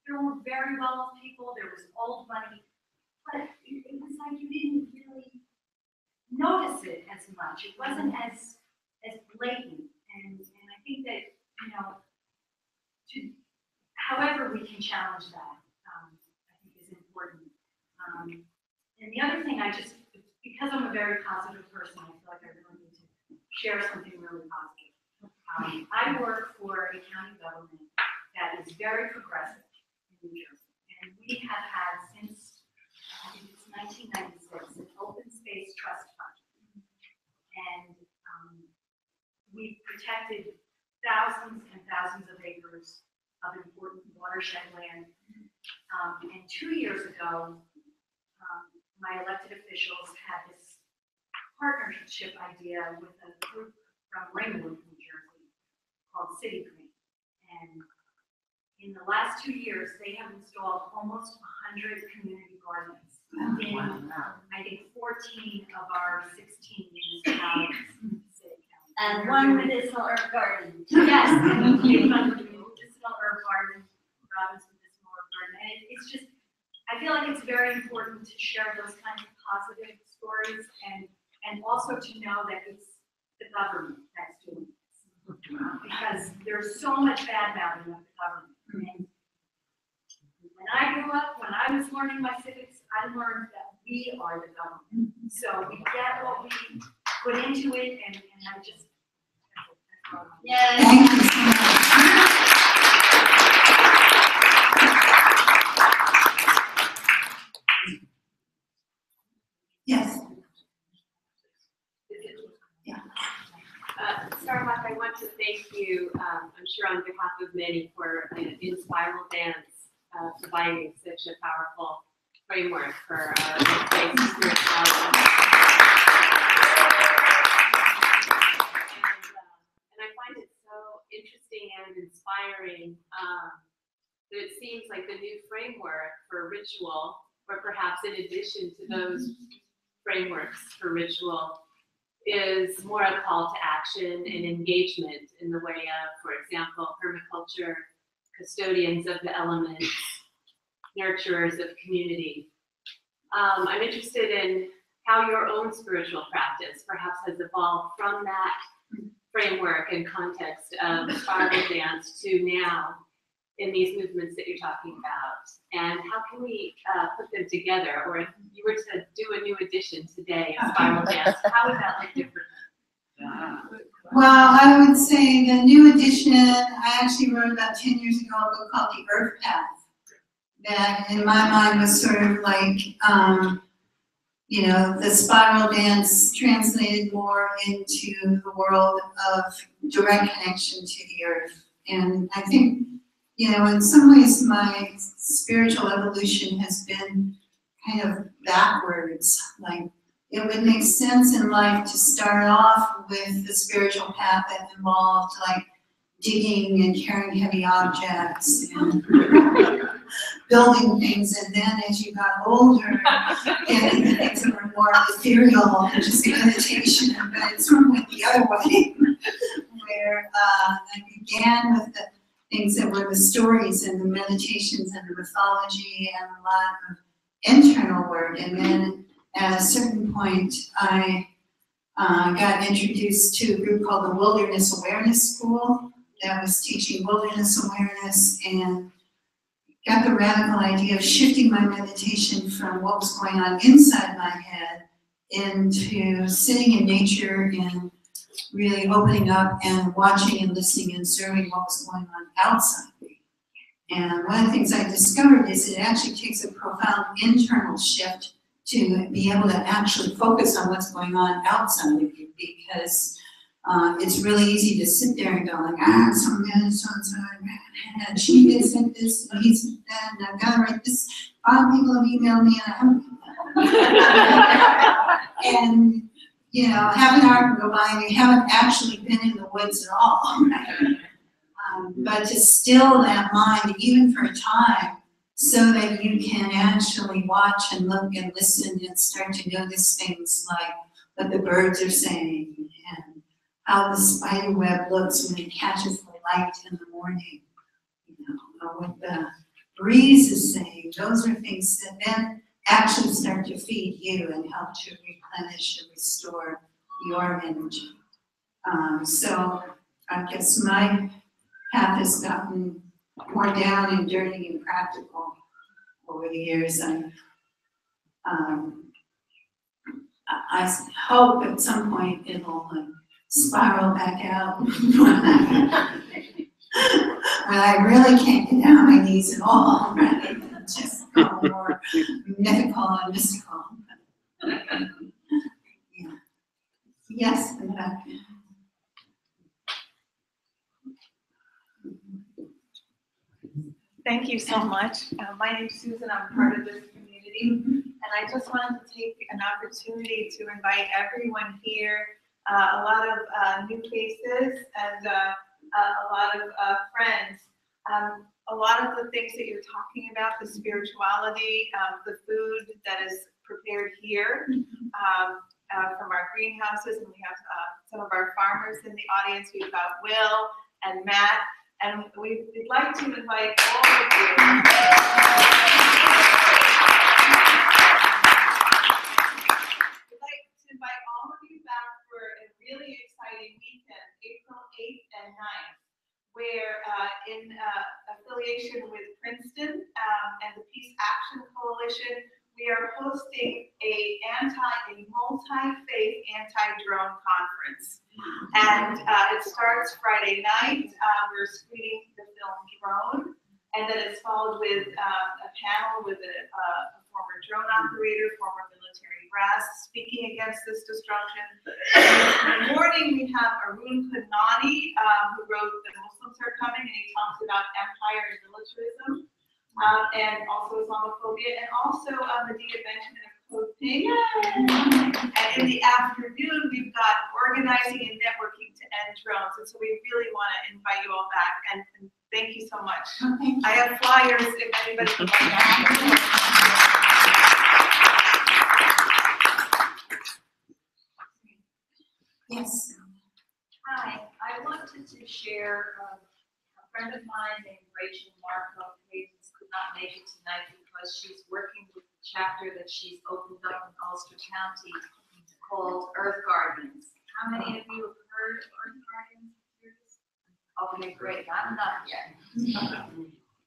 there were very well-off people, there was old money, but it was like you didn't really notice it as much. It wasn't as blatant, and I think that, however we can challenge that, I think is important. And the other thing, because I'm a very positive person, I feel like I really need to share something really positive. I work for a county government that is very progressive in New Jersey, and we have had since, I think it's 1996, an open space trust fund. And we've protected thousands and thousands of acres of important watershed land. And 2 years ago, my elected officials had this partnership idea with a group from Ringwood, New Jersey, called City Green. And in the last 2 years, they have installed almost 100 community gardens in, I think, 14 of our 16 municipalities. And one medicinal herb garden. Yes, and we've done the medicinal herb garden, Robin's medicinal herb garden, and it's just, I feel like it's very important to share those kinds of positive stories and also to know that it's the government that's doing this. Because there's so much bad mouthing of the government. And when I grew up, when I was learning my civics, I learned that we are the government. So we get what we put into it, and I just, Yes. Thank you so much. Yes. Starhawk, I want to thank you, I'm sure on behalf of many, for in Spiral Dance providing such a powerful framework for our workplace spirituality. And I find it so interesting and inspiring that it seems like the new framework for ritual, or perhaps in addition to those frameworks for ritual, is more a call to action and engagement in the way of, for example, permaculture, custodians of the elements, nurturers of community. I'm interested in how your own spiritual practice perhaps has evolved from that framework and context of spiral dance to now in these movements that you're talking about, and how can we put them together? Or if you were to do a new edition today of spiral dance, how would that look different? Well, I would say the new edition, I actually wrote about 10 years ago a book called The Earth Path, that in my mind was sort of like, the spiral dance translated more into the world of direct connection to the earth. And I think, in some ways my spiritual evolution has been kind of backwards. Like, it would make sense in life to start off with the spiritual path that involved like digging and carrying heavy objects and building things, and then as you got older, getting the things that were more ethereal and just meditation, but it sort of went the other way, where I began with things that were the stories and the meditations and the mythology and a lot of internal work. And then at a certain point, I got introduced to a group called the Wilderness Awareness School that was teaching wilderness awareness, and got the radical idea of shifting my meditation from what was going on inside my head into sitting in nature and really opening up and watching and listening and observing what was going on outside me. And one of the things I discovered is it actually takes a profound internal shift to be able to actually focus on what's going on outside of you, because it's really easy to sit there and go like, so mad, so and she did said this, and he said that, and I've got to write this. 5 people have emailed me, and I haven't. And you know, half an hour can go by, and you haven't actually been in the woods at all. But to still that mind, even for a time, so that you can actually watch and look and listen and start to notice things like what the birds are saying and how the spider web looks when it catches the light in the morning, you know, or what the breeze is saying. Those are things that then actually start to feed you and help to replenish and restore your energy. So I guess my path has gotten more down and dirty and practical over the years. I hope at some point it'll spiral back out when I really can't get down on my knees at all, right? And just go more mythical and mystical. Yeah. Yes, in fact. Thank you so much. My name's Susan. I'm part of this community, and I just wanted to take an opportunity to invite everyone here, a lot of new faces and a lot of friends. A lot of the things that you're talking about, the spirituality, the food that is prepared here from our greenhouses, and we have some of our farmers in the audience. We've got Will and Matt. And we'd like to invite all of you. We'd like to invite all of you back for a really exciting weekend, April 8th and 9th, where in affiliation with Princeton and the Peace Action Coalition, we are hosting a multi-faith anti-drone conference. And it starts Friday night. We're screening the film Drone, and then it's followed with a panel with a former drone operator, former military brass, speaking against this destruction. In the morning, we have Arun Kundnani, who wrote The Muslims Are Coming, and he talks about empire and militarism. And also Islamophobia, and also Medea Benjamin of Code Pink. And in the afternoon, we've got organizing and networking to end drones. And so we really want to invite you all back. And thank you so much. I have flyers if anybody would like that. Yes. Hi, I wanted to share a friend of mine named Rachel Marco could not make it tonight because she's working with the chapter that she's opened up in Ulster County called Earth Guardians. How many of you have heard of Earth Guardians? Okay, great. Not enough yet.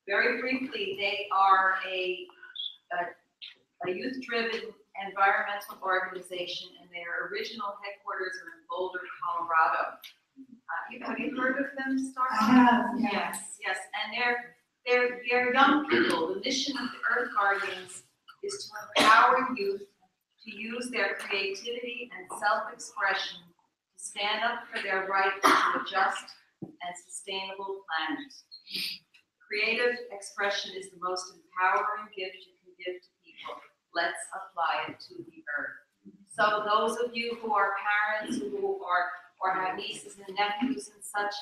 Very briefly, they are a youth-driven environmental organization, and their original headquarters are in Boulder, Colorado. Have you heard of them, Starhawk? I have. Yes, yes, and they're young people. The mission of the Earth Guardians is to empower youth to use their creativity and self-expression to stand up for their right to a just and sustainable planet. Creative expression is the most empowering gift you can give to people. Let's apply it to the earth. So those of you who are parents who are or have nieces and nephews and such,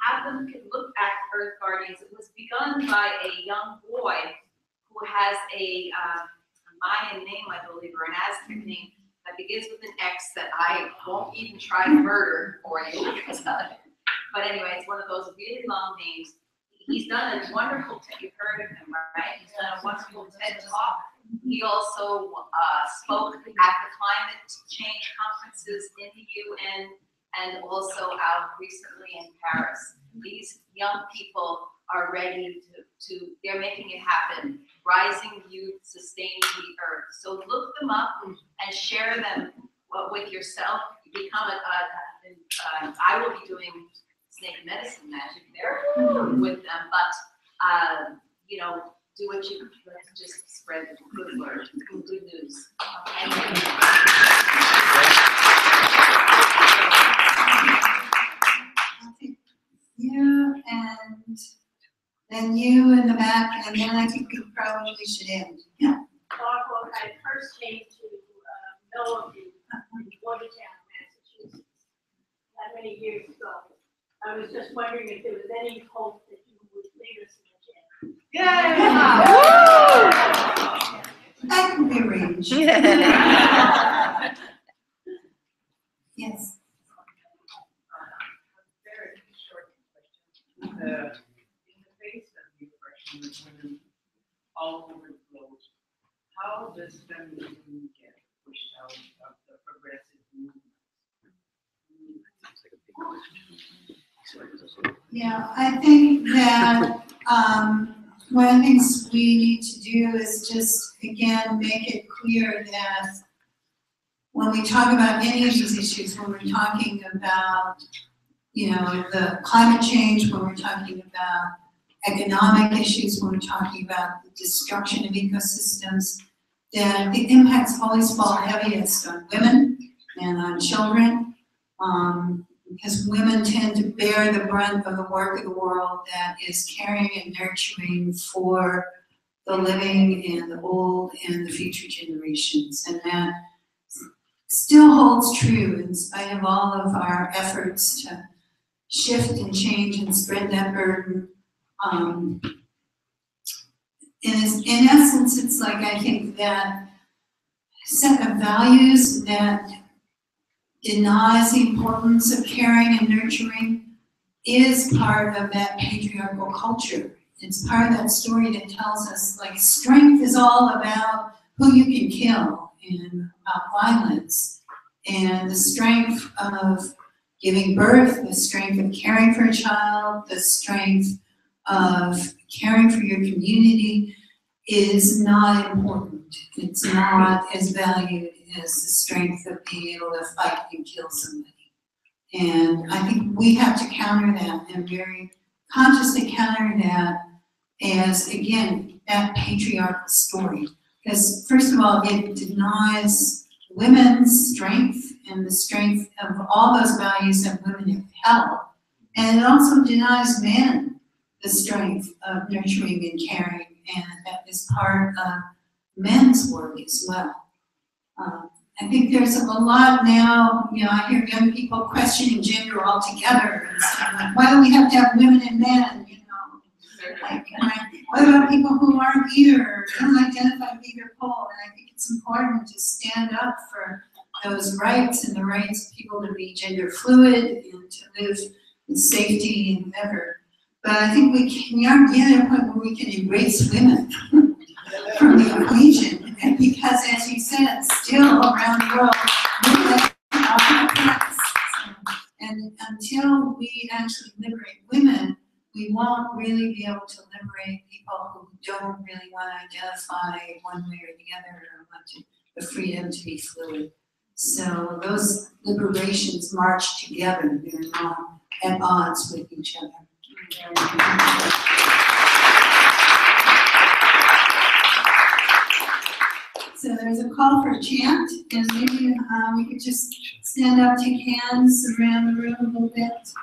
have them look at Earth Guardians. It was begun by a young boy who has a Mayan name, I believe, or an Aztec name that begins with an X that I won't even try to murder for you. But anyway, it's one of those really long names. He's done a wonderful, you've heard of him, right? He's done a wonderful TED Talk. He also spoke at the climate change conferences in the UN and also out recently in Paris. These young people are ready to they're making it happen. Rising youth, sustain the earth. So look them up and share them with yourself. Become I will be doing snake medicine magic there with them, but you know, do what you, let's just spread the good word, good news. You and then you in the back, and then I think we probably should end. Yeah. Starhawk, I first came to know of you in Watertown, Massachusetts, that many years ago. I was just wondering if there was any hope that you would lead us in the gym. That can be arranged. Yes. Very short question. In the face of the oppression of women all over the globe, how does feminism get pushed out of the progressive movement? Yeah, I think that one of the things we need to do is just, again, make it clear that when we talk about any of these issues, when we're talking about, you know, the climate change, when we're talking about economic issues, when we're talking about the destruction of ecosystems, that the impacts always fall heaviest on women and on children, because women tend to bear the brunt of the work of the world that is caring and nurturing for the living and the old and the future generations. And that still holds true in spite of all of our efforts to shift and change and spread that burden. In essence, it's like, I think that set of values that denies the importance of caring and nurturing is part of that patriarchal culture. It's part of that story that tells us, like, strength is all about who you can kill and about violence. And the strength of giving birth, the strength of caring for a child, the strength of caring for your community is not important. It's not as valued as the strength of being able to fight and kill somebody. And I think we have to counter that and very consciously counter that as, again, that patriarchal story. Because first of all, it denies women's strength and the strength of all those values that women have held. And it also denies men the strength of nurturing and caring, and that is part of men's work as well. I think there's a lot now, you know, I hear young people questioning gender altogether and stuff like, why do we have to have women and men, you know? Like, what about people who aren't either, don't identify with either pole? And I think it's important to stand up for those rights and the rights of people to be gender fluid and to live in safety and whatever. But I think we aren't yet at a point where we can erase women from the equation. And because, as you said, still around the world, women are oppressed. And until we actually liberate women, we won't really be able to liberate people who don't really want to identify one way or the other or want the freedom to be fluid. So those liberations march together. They're not at odds with each other. So there's a call for a chant, and maybe we could just stand up, take hands around the room a little bit.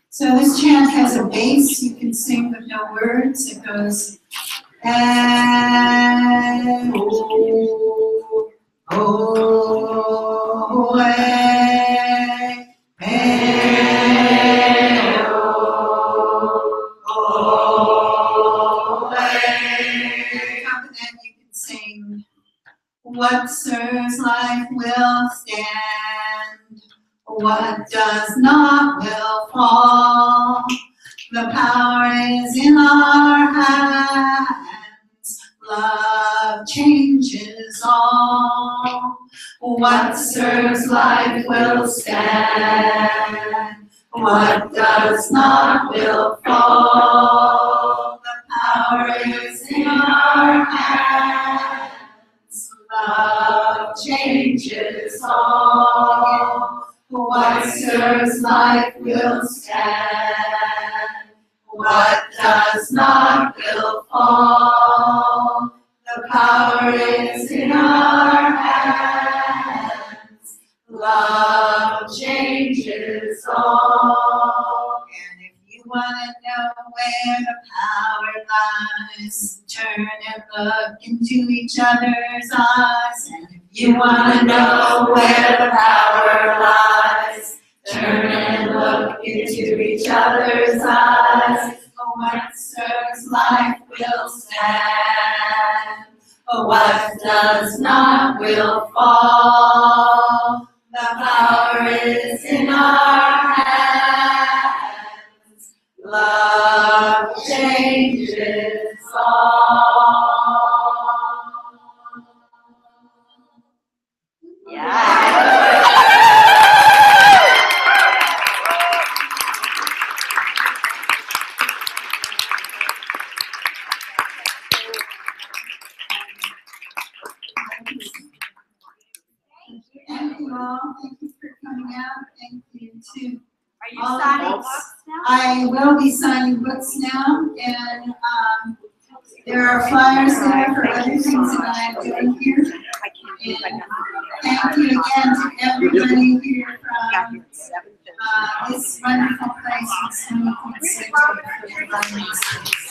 So this chant has a bass. You can sing with no words. It goes, and oh, what serves life will stand. What does not will fall. The power is in our hands. Love changes all. What serves life will stand. What does not will fall. The power is in our hands. Love changes all. What serves life will stand. What does not will fall. The power is in our hands. Love changes all. And if you want to know where the power lies, turn and look into each other's eyes. And if you want to know where the power lies, turn and look into each other's eyes. What serves life will stand. What does not will fall. The power is in our hands. Love changes all. Yeah. Thank you all. Thank you for coming out. Thank you to Are you all signing of us. books now? I will be signing books now, and there are flyers there for other things that I'm doing here. And thank you again to everybody here from this wonderful place in Sunny Point Center for providing this space.